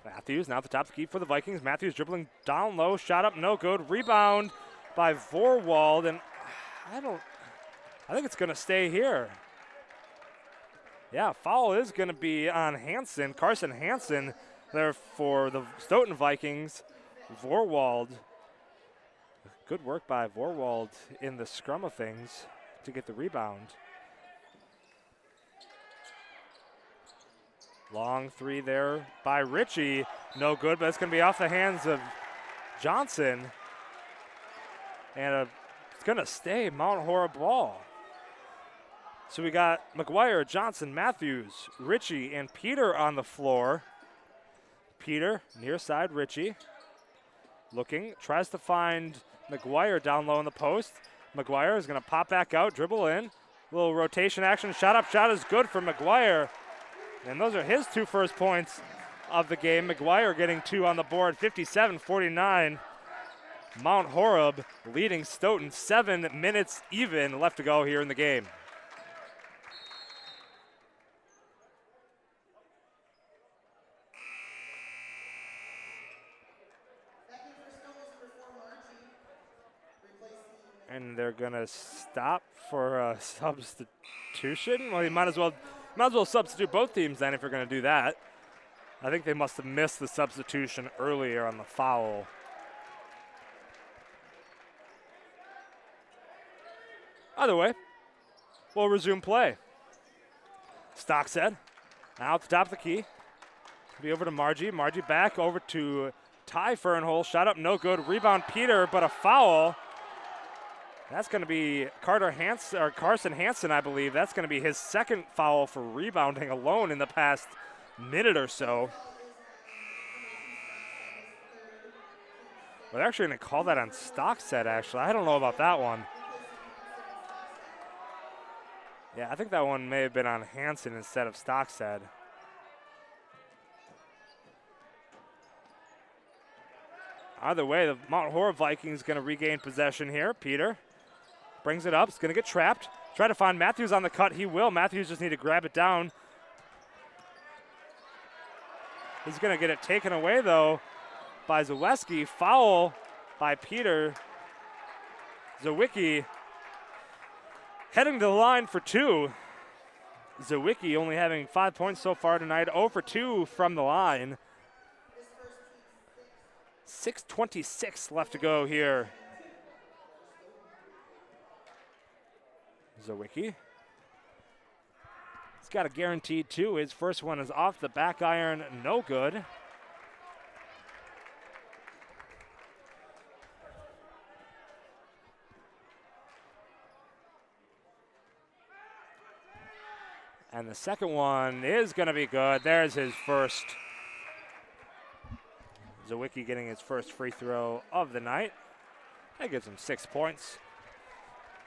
Matthews now at the top of the key for the Vikings. Matthews dribbling down low. Shot up, no good. Rebound by Vorwald, and I think it's going to stay here. Yeah, foul is going to be on Hansen, Carson Hansen, there for the Stoughton Vikings. Vorwald, good work by Vorwald in the scrum of things to get the rebound. Long three there by Ritchie, no good, but it's going to be off the hands of Johnson. And it's going to stay Mount Horeb ball. So we got McGuire, Johnson, Matthews, Ritchie, and Peter on the floor. Peter, near side, Ritchie. Looking, tries to find McGuire down low in the post. McGuire is going to pop back out, dribble in. Little rotation action, shot up, shot is good for McGuire. And those are his 2 first points of the game. McGuire getting 2 on the board, 57-49. Mount Horeb leading Stoughton, 7 minutes even left to go here in the game. And they're gonna stop for a substitution. Well, you might as well substitute both teams then if you're gonna do that. I think they must have missed the substitution earlier on the foul. Either way, we'll resume play. Stockstead now at the top of the key. Be over to Margie. Margie back over to Ty Fernhole. Shot up, no good. Rebound Peter, but a foul. That's going to be Carson Hansen, I believe. That's going to be his second foul for rebounding alone in the past minute or so. We're actually going to call that on Stockstead, actually. I don't know about that one. Yeah, I think that one may have been on Hansen instead of Stockstead. Either way, the Mount Horeb Vikings going to regain possession here. Peter brings it up. It's going to get trapped. Try to find Matthews on the cut. He will. Matthews just need to grab it down. He's going to get it taken away, though, by Zaleski. Foul by Peter. Zawicki heading to the line for 2. Zawicki only having 5 points so far tonight. 0 for 2 from the line. 6:26 left to go here. Zawicki. He's got a guaranteed 2. His first one is off the back iron, no good. And the second one is going to be good. There's his first. Zawicki getting his first free throw of the night. That gives him 6 points.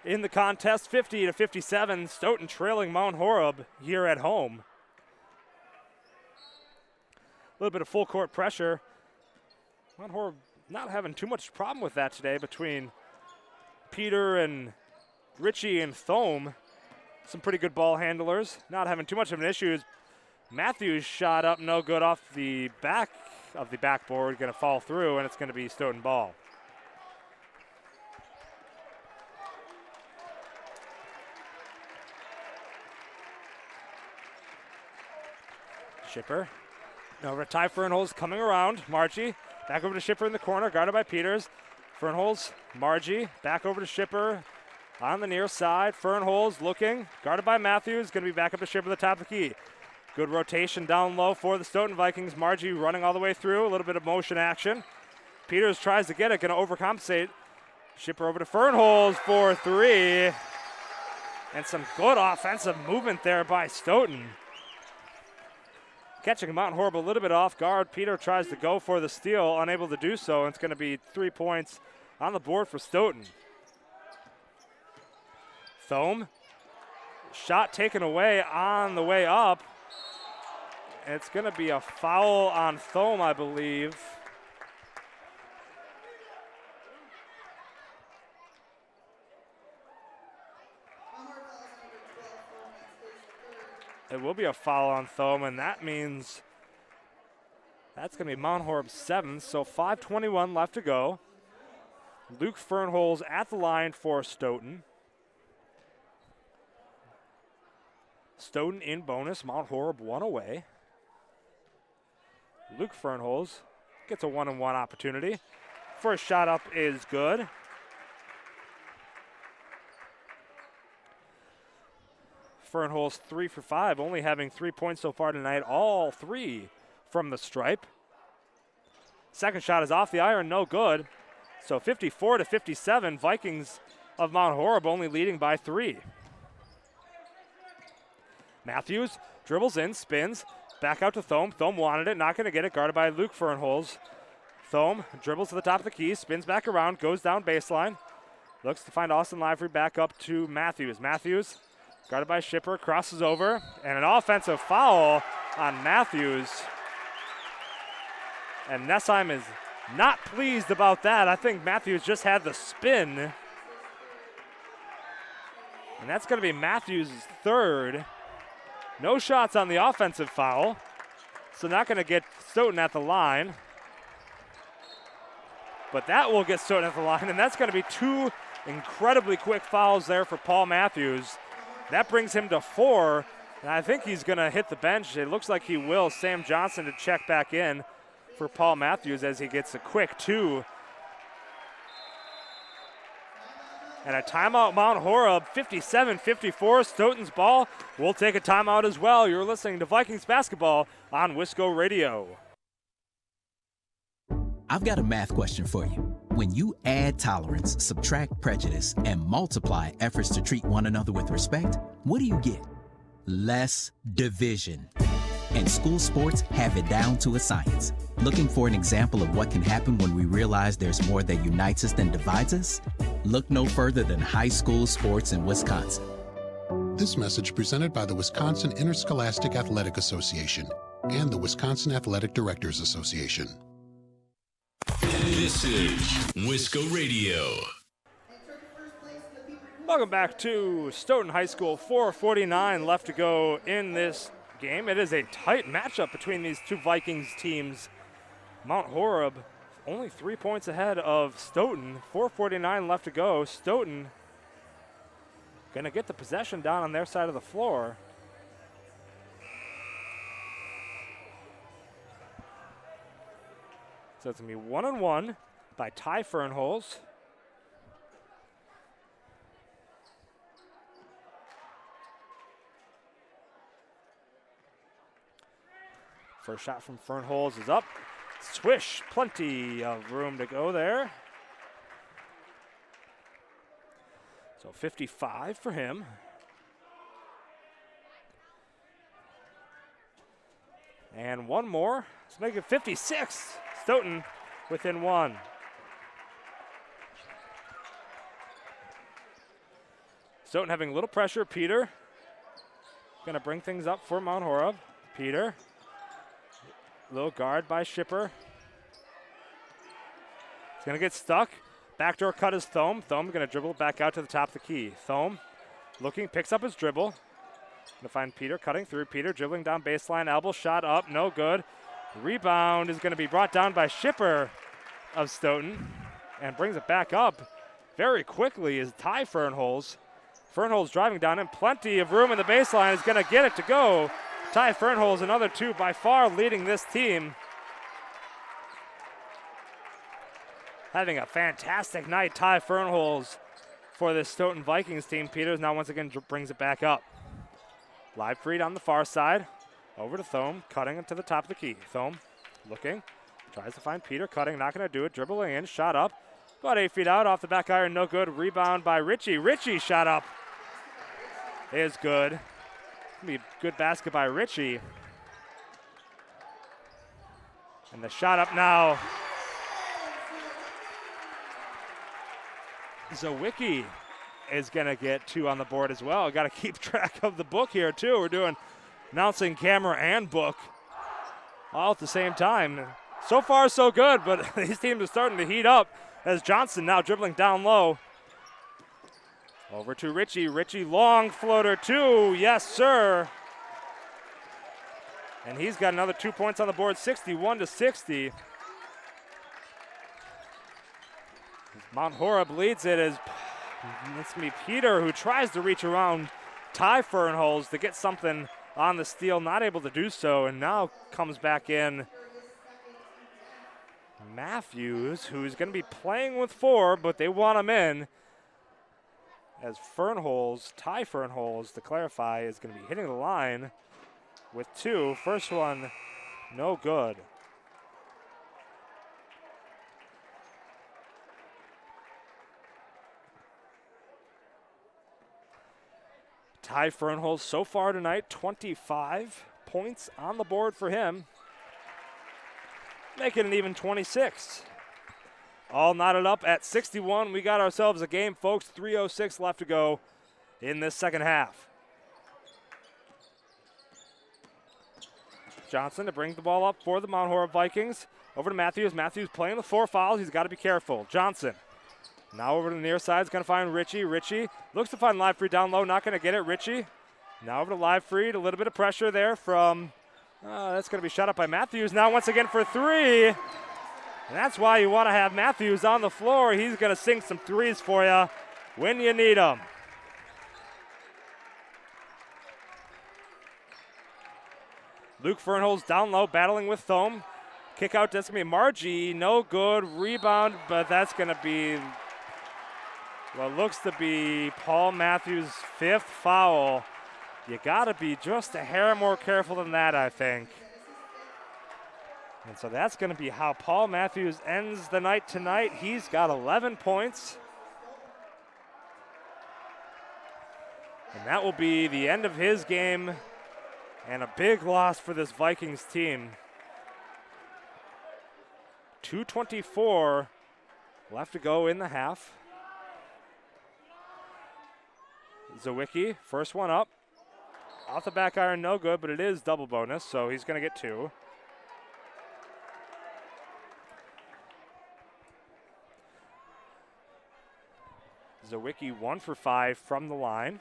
In the contest, 50-57, Stoughton trailing Mount Horeb here at home. A little bit of full court pressure. Mount Horeb not having too much problem with that today between Peter and Ritchie and Thome. Some pretty good ball handlers. Not having too much of an issue. Matthews shot up, no good off the back of the backboard. Going to fall through, and it's going to be Stoughton ball. Shipper. Over to Ty Fernholz coming around. Margie back over to Shipper in the corner, guarded by Peters. Fernholz, Margie back over to Shipper on the near side. Fernholz looking, guarded by Matthews. Going to be back up to Shipper at the top of the key. Good rotation down low for the Stoughton Vikings. Margie running all the way through. A little bit of motion action. Peters tries to get it, going to overcompensate. Shipper over to Fernholz for 3. And some good offensive movement there by Stoughton. Catching Mount Horeb a little bit off guard. Peter tries to go for the steal, unable to do so, and it's going to be 3 points on the board for Stoughton. Thome, shot taken away on the way up. It's going to be a foul on Thome, I believe. It will be a foul on Thome, and that means that's going to be Mount Horeb's 7th, so 5:21 left to go. Luke Fernholz at the line for Stoughton. Stoughton in bonus, Mount Horeb 1 away. Luke Fernholz gets a 1-on-1 opportunity. First shot up is good. Fernholz 3 for 5, only having 3 points so far tonight, all 3 from the stripe. Second shot is off the iron, no good. So 54-57, Vikings of Mount Horeb only leading by 3. Matthews dribbles in, spins, back out to Thome. Thome wanted it, not going to get it, guarded by Luke Fernholz. Thome dribbles to the top of the key, spins back around, goes down baseline. Looks to find Austin Lively back up to Matthews. Matthews, guarded by Shipper, crosses over, and an offensive foul on Matthews. And Nessheim is not pleased about that. I think Matthews just had the spin. And that's going to be Matthews' third. No shots on the offensive foul. So not going to get Stoughton at the line. But that will get Stoughton at the line, and that's going to be 2 incredibly quick fouls there for Paul Matthews. That brings him to 4, and I think he's going to hit the bench. It looks like he will. Sam Johnson to check back in for Paul Matthews as he gets a quick 2. And a timeout, Mount Horeb, 57-54, Stoughton's ball. We'll take a timeout as well. You're listening to Vikings basketball on Wisco Radio. I've got a math question for you. When you add tolerance, subtract prejudice, and multiply efforts to treat one another with respect, what do you get? Less division. And school sports have it down to a science. Looking for an example of what can happen when we realize there's more that unites us than divides us? Look no further than high school sports in Wisconsin. This message presented by the Wisconsin Interscholastic Athletic Association and the Wisconsin Athletic Directors Association. This is Wisco Radio. Welcome back to Stoughton High School. 4:49 left to go in this game. It is a tight matchup between these two Vikings teams. Mount Horeb only 3 points ahead of Stoughton. 4:49 left to go. Stoughton going to get the possession down on their side of the floor. So it's going to be 1-on-1 by Ty Fernholz. First shot from Fernholz is up. Swish, plenty of room to go there. So 55 for him. And one more. Let's make it 56. Stoughton within 1. Stoughton having a little pressure. Peter going to bring things up for Mount Horeb. Peter. Little guard by Shipper. He's going to get stuck. Backdoor cut is Thome. Thome going to dribble back out to the top of the key. Thome looking, picks up his dribble. Going to find Peter cutting through. Peter dribbling down baseline. Elbow shot up. No good. Rebound is going to be brought down by Shipper of Stoughton and brings it back up very quickly is Ty Fernholz. Fernholz driving down and plenty of room in the baseline is going to get it to go. Ty Fernholz, another 2, by far leading this team. Having a fantastic night, Ty Fernholz, for this Stoughton Vikings team. Peters now once again brings it back up. Live feed on the far side. Over to Thome, cutting to the top of the key. Thome looking, tries to find Peter, cutting, not going to do it. Dribbling in, shot up. About 8 feet out, off the back iron, no good. Rebound by Ritchie. Ritchie shot up. Is good. Be good basket by Ritchie. And the shot up now. Zawicki is going to get 2 on the board as well. Got to keep track of the book here, too. We're doing announcing camera and book all at the same time. So far, so good, but these teams are starting to heat up as Johnson now dribbling down low. Over to Ritchie. Ritchie, long floater, 2. Yes, sir. And he's got another 2 points on the board, 61-60. Mount Horeb leads it as it's me Peter who tries to reach around Ty Fernholz to get something on the steal, not able to do so, and now comes back in Matthews, who's going to be playing with 4, but they want him in. As Fernholz, Ty Fernholz, to clarify, is going to be hitting the line with 2. First one, no good. Ty Fernholz so far tonight, 25 points on the board for him. Making it even 26. All knotted up at 61. We got ourselves a game, folks. 3:06 left to go in this second half. Johnson to bring the ball up for the Mount Horeb Vikings. Over to Matthews. Matthews playing with 4 fouls. He's got to be careful. Johnson now over to the near side. Is going to find Ritchie. Ritchie looks to find Live Free down low. Not going to get it. Ritchie now over to Live Free. A little bit of pressure there from, that's going to be shot up by Matthews. Now once again for 3. And that's why you want to have Matthews on the floor. He's going to sink some threes for you when you need them. Luke Fernholz down low, battling with Thome. Kick out, that's going to be Margie. No good. Rebound, but that's going to be what looks to be Paul Matthews' 5th foul. You got to be just a hair more careful than that, I think. And so that's going to be how Paul Matthews ends the night tonight. He's got 11 points. And that will be the end of his game and a big loss for this Vikings team. 2:24 left to go in the half. Zawicki, first one up. Off the back iron, no good, but it is double bonus, so he's going to get 2. Zawicki 1 for 5 from the line.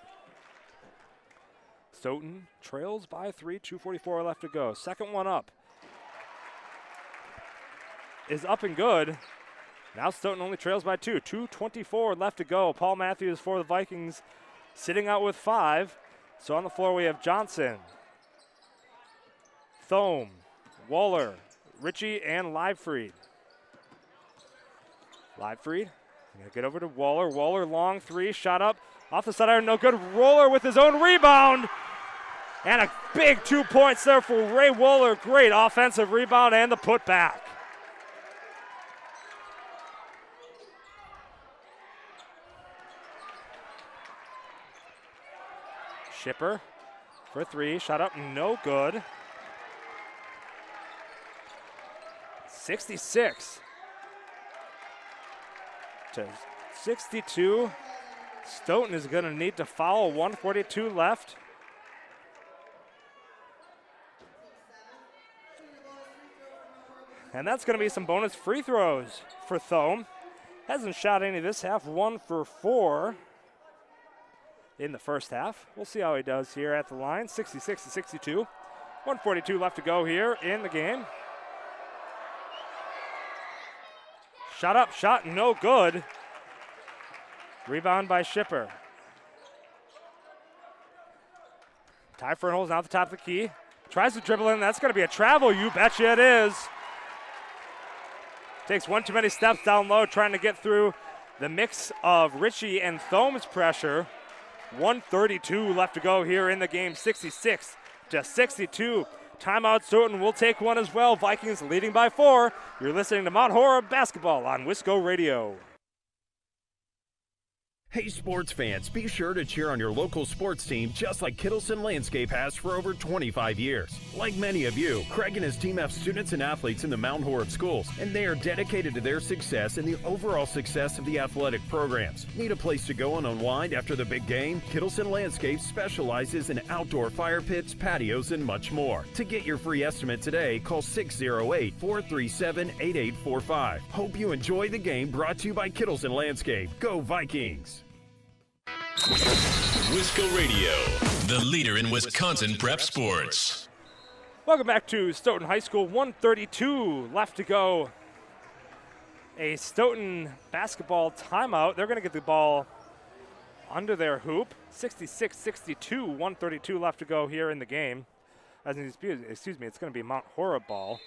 Stoughton trails by 3, 2:44 left to go. Second one up is up and good. Now Stoughton only trails by 2, 2:24 left to go. Paul Matthews for the Vikings sitting out with 5. So on the floor we have Johnson, Thome, Waller, Ritchie, and Livefried. Livefried gonna get over to Waller. Waller long 3, shot up off the side iron, no good. Roller with his own rebound. And a big 2 points there for Ray Waller. Great offensive rebound and the putback. Shipper for 3, shot up, no good. 66 to 62. Stoughton is going to need to foul. 1:42 left. And that's going to be some bonus free throws for Thome. Hasn't shot any this half. 1 for 4 in the first half. We'll see how he does here at the line. 66 to 62. 1:42 left to go here in the game. Shot up, shot no good. Rebound by Shipper. Ty Fernholz now at the top of the key. Tries to dribble in. That's going to be a travel. You betcha it is. Takes one too many steps down low, trying to get through the mix of Ritchie and Thome's pressure. 1:32 left to go here in the game. 66 to 62. Timeout. Stoughton will take one as well. Vikings leading by 4. You're listening to Mount Horeb Basketball on Wisco Radio. Hey sports fans, be sure to cheer on your local sports team just like Kittleson Landscape has for over 25 years. Like many of you, Craig and his team have students and athletes in the Mount Horeb schools, and they are dedicated to their success and the overall success of the athletic programs. Need a place to go and unwind after the big game? Kittleson Landscape specializes in outdoor fire pits, patios, and much more. To get your free estimate today, call 608-437-8845. Hope you enjoy the game, brought to you by Kittleson Landscape. Go Vikings! Wisco Radio, the leader in Wisconsin prep sports. Welcome back to Stoughton High School. 1:32 left to go. A Stoughton basketball timeout. They're going to get the ball under their hoop. 66-62, 1:32 left to go here in the game. Excuse me, it's going to be Mount Horeb ball.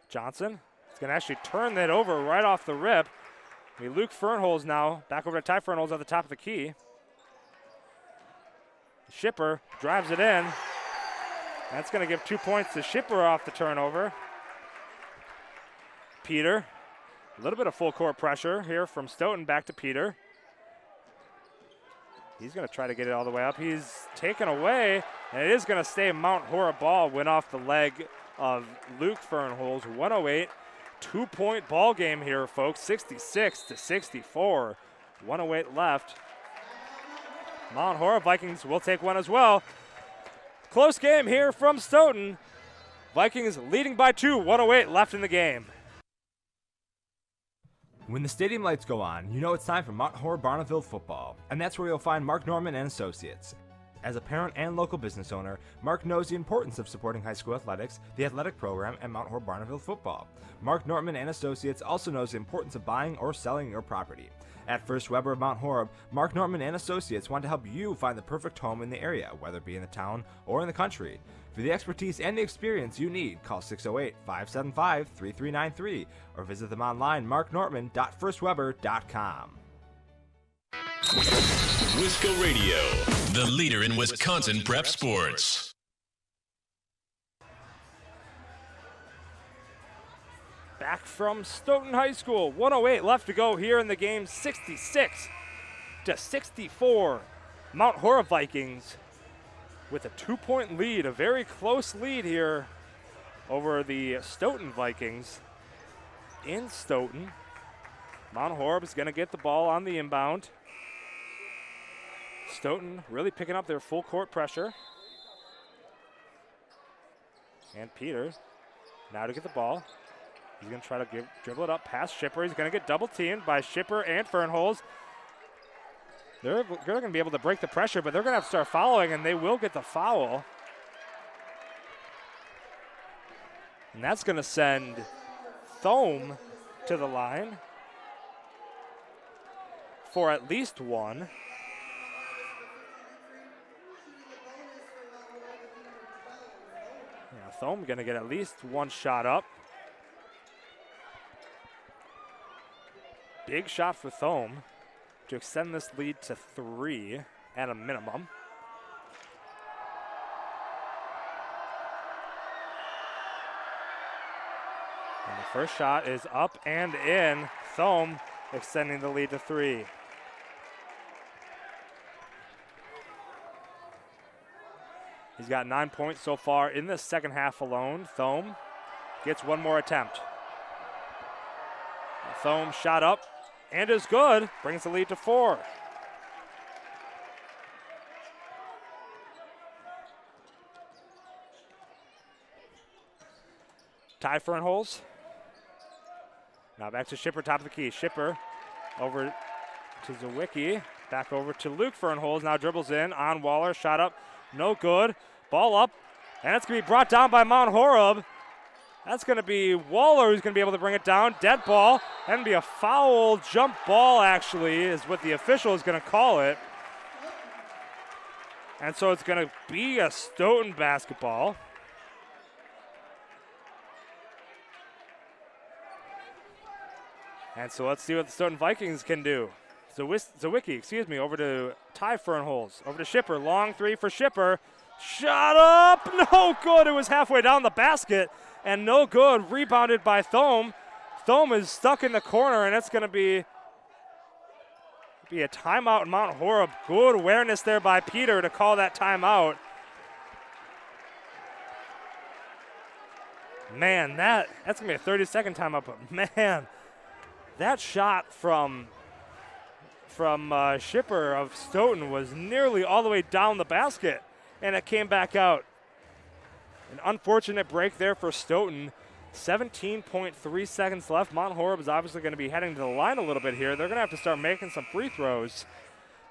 Johnson. It's going to actually turn that over right off the rip. Luke Fernholz now. Back over to Ty Fernholz at the top of the key. Shipper drives it in. That's going to give 2 points to Shipper off the turnover. Peter. A little bit of full court pressure here from Stoughton. Back to Peter. He's going to try to get it all the way up. He's taken away, and it is going to stay Mount Horeb ball. Went off the leg of Luke Fernholz. 108, 2-point ball game here, folks. 66-64. 108 left. Mount Horeb Vikings will take one as well. Close game here from Stoughton. Vikings leading by 2, 108 left in the game. When the stadium lights go on, you know it's time for Mount Horeb Barneville football, and that's where you'll find Mark Norman and Associates. As a parent and local business owner, Mark knows the importance of supporting high school athletics, the athletic program, and Mount Horeb Barneville football. Mark Norman and Associates also knows the importance of buying or selling your property. At First Weber of Mount Horeb, Mark Norman and Associates want to help you find the perfect home in the area, whether it be in the town or in the country. For the expertise and the experience you need, call 608-575-3393 or visit them online, marknorman.firstweber.com. Wisco Radio, the leader in Wisconsin prep sports. Back from Stoughton High School, 108 left to go here in the game, 66-64. Mount Horeb Vikings with a 2-point lead, a very close lead here over the Stoughton Vikings in Stoughton. Mount Horeb is going to get the ball on the inbound. Stoughton really picking up their full court pressure. And Peter now to get the ball. He's going to try to dribble it up past Shipper. He's going to get double teamed by Shipper and Fernholz. They're going to be able to break the pressure, but they're going to have to start fouling, and they will get the foul. And that's going to send Thome to the line for at least one. Yeah, Thome going to get at least one shot up. Big shot for Thome to extend this lead to 3 at a minimum. And the first shot is up and in. Thome extending the lead to 3. He's got 9 points so far in the second half alone. Thome gets one more attempt. Thome shot up and is good. Brings the lead to 4. Ty Fernholz. Now back to Shipper, top of the key. Shipper over to Zawicki. Back over to Luke Fernholz. Now dribbles in on Waller. Shot up. No good. Ball up. And it's going to be brought down by Mount Horeb. That's going to be Waller who's going to be able to bring it down. Dead ball. And be a foul jump ball, actually, is what the official is going to call it. And so it's going to be a Stoughton basketball. And so let's see what the Stoughton Vikings can do. Zawicki, over to Ty Fernholz. Over to Shipper. Long 3 for Shipper. Shot up. No good. It was halfway down the basket. And no good. Rebounded by Thome. Thome is stuck in the corner, and it's going to be a timeout in Mount Horeb. Good awareness there by Peter to call that timeout. Man, that's going to be a 30-second timeout, but man, that shot from Shipper of Stoughton was nearly all the way down the basket, and it came back out. An unfortunate break there for Stoughton. 17.3 seconds left. Mount Horeb is obviously going to be heading to the line a little bit here. They're going to have to start making some free throws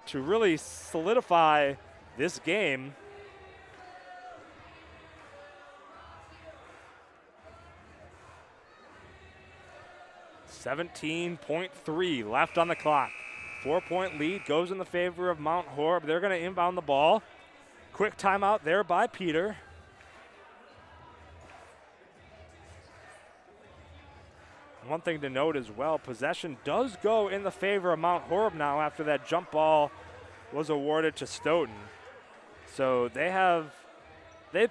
to really solidify this game. $17.3 left on the clock. 4-point lead goes in the favor of Mount Horeb. They're going to inbound the ball. Quick timeout there by Peter. One thing to note as well, possession does go in the favor of Mount Horeb now after that jump ball was awarded to Stoughton. So they have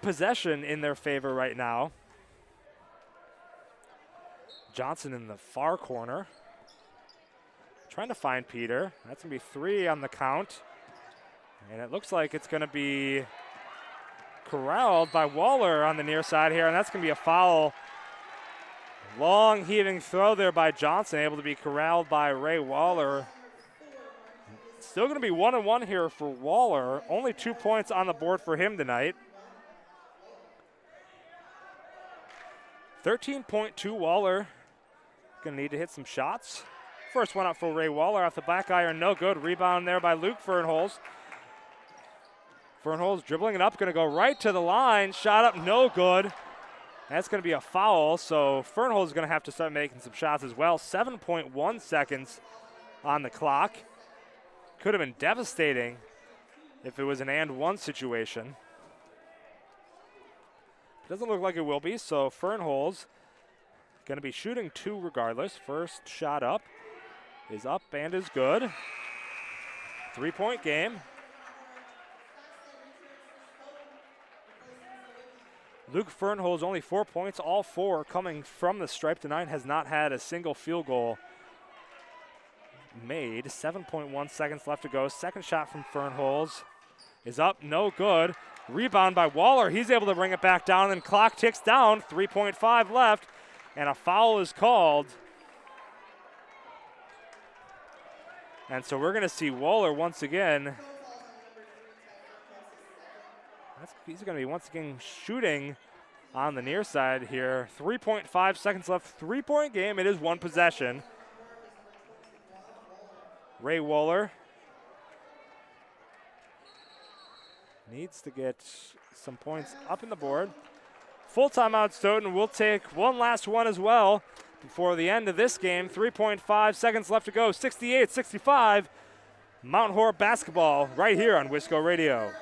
possession in their favor right now. Johnson in the far corner. Trying to find Peter. That's going to be 3 on the count. And it looks like it's going to be corralled by Waller on the near side here, and that's going to be a foul. Long heaving throw there by Johnson, able to be corralled by Ray Waller. Still going to be 1-1 here for Waller. Only 2 points on the board for him tonight. 13.2 Waller. Going to need to hit some shots. First one up for Ray Waller off the back iron, no good. Rebound there by Luke Fernholz. Fernholz dribbling it up, going to go right to the line. Shot up, no good. That's going to be a foul, so Fernholz is going to have to start making some shots as well. 7.1 seconds on the clock. Could have been devastating if it was an and one situation. Doesn't look like it will be, so Fernholz going to be shooting 2 regardless. First shot up is up and is good. 3-point game. Luke Fernholz only 4 points, all 4 coming from the stripe tonight, has not had a single field goal made. 7.1 seconds left to go. Second shot from Fernholz is up, no good. Rebound by Waller. He's able to bring it back down, and clock ticks down. 3.5 left, and a foul is called. And so we're going to see Waller once again. He's going to be once again shooting on the near side here. 3.5 seconds left, 3-point game. It is 1 possession. Ray Waller needs to get some points up in the board. Full timeout, Stoughton. We'll take one last one as well before the end of this game. 3.5 seconds left to go. 68-65. Mount Horeb Basketball right here on Wisco Radio.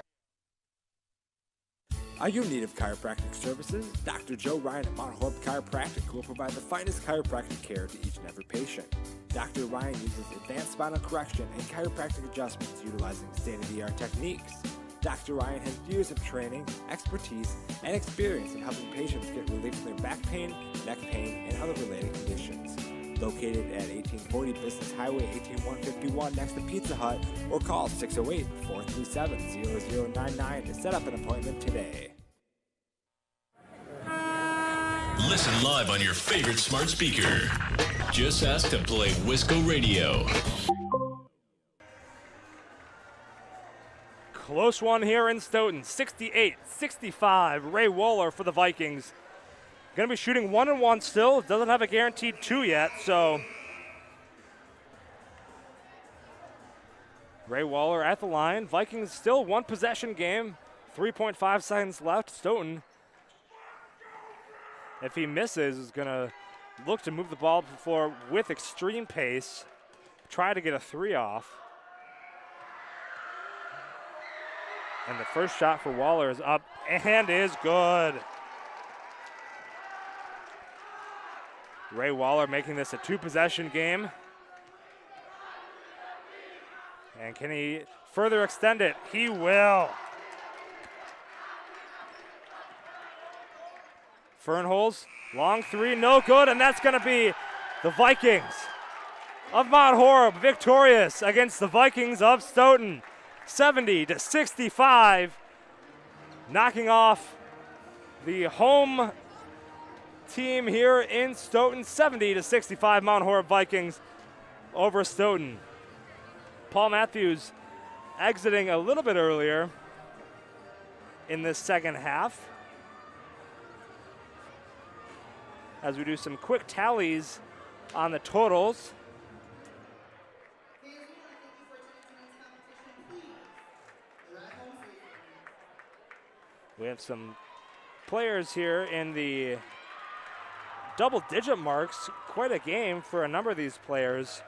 Are you in need of chiropractic services? Dr. Joe Ryan at Mount Horeb Chiropractic will provide the finest chiropractic care to each and every patient. Dr. Ryan uses advanced spinal correction and chiropractic adjustments utilizing state-of-the-art techniques. Dr. Ryan has years of training, expertise, and experience in helping patients get relief from their back pain, neck pain, and other related conditions. Located at 1840 Business Highway 18151 next to Pizza Hut, or call 608-437-0099 to set up an appointment today. Listen live on your favorite smart speaker. Just ask to play Wisco Radio. Close one here in Stoughton. 68-65. Ray Waller for the Vikings. Going to be shooting 1-1 still. Doesn't have a guaranteed 2 yet, so Ray Waller at the line. Vikings still 1 possession game. 3.5 seconds left. Stoughton, if he misses, is going to look to move the ball before with extreme pace. Try to get a 3 off. And the first shot for Waller is up and is good. Ray Waller making this a 2-possession game. And can he further extend it? He will. Fernholz, long 3, no good, and that's going to be the Vikings of Mount Horeb victorious against the Vikings of Stoughton. 70-65, knocking off the home team here in Stoughton. 70-65 Mount Horeb Vikings over Stoughton. Paul Matthews exiting a little bit earlier in this second half as we do some quick tallies on the totals. We have some players here in the double-digit marks. Quite a game for a number of these players.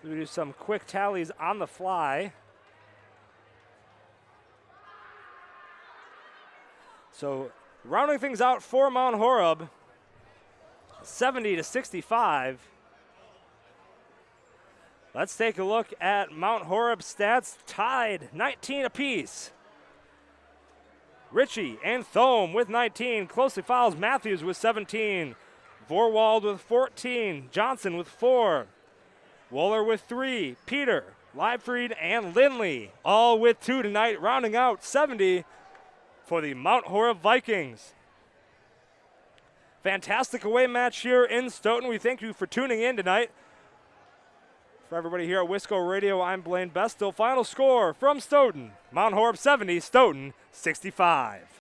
We do some quick tallies on the fly. So rounding things out for Mount Horeb, 70-65. Let's take a look at Mount Horeb stats. Tied 19 apiece. Ritchie and Thome with 19. Closely follows Matthews with 17. Vorwald with 14. Johnson with 4. Waller with 3. Peter Liebfried, and Lindley, all with 2 tonight, rounding out 70 for the Mount Horeb Vikings. Fantastic away match here in Stoughton. We thank you for tuning in tonight. For everybody here at Wisco Radio, I'm Blaine Bestel. Final score from Stoughton, Mount Horeb 70, Stoughton 65.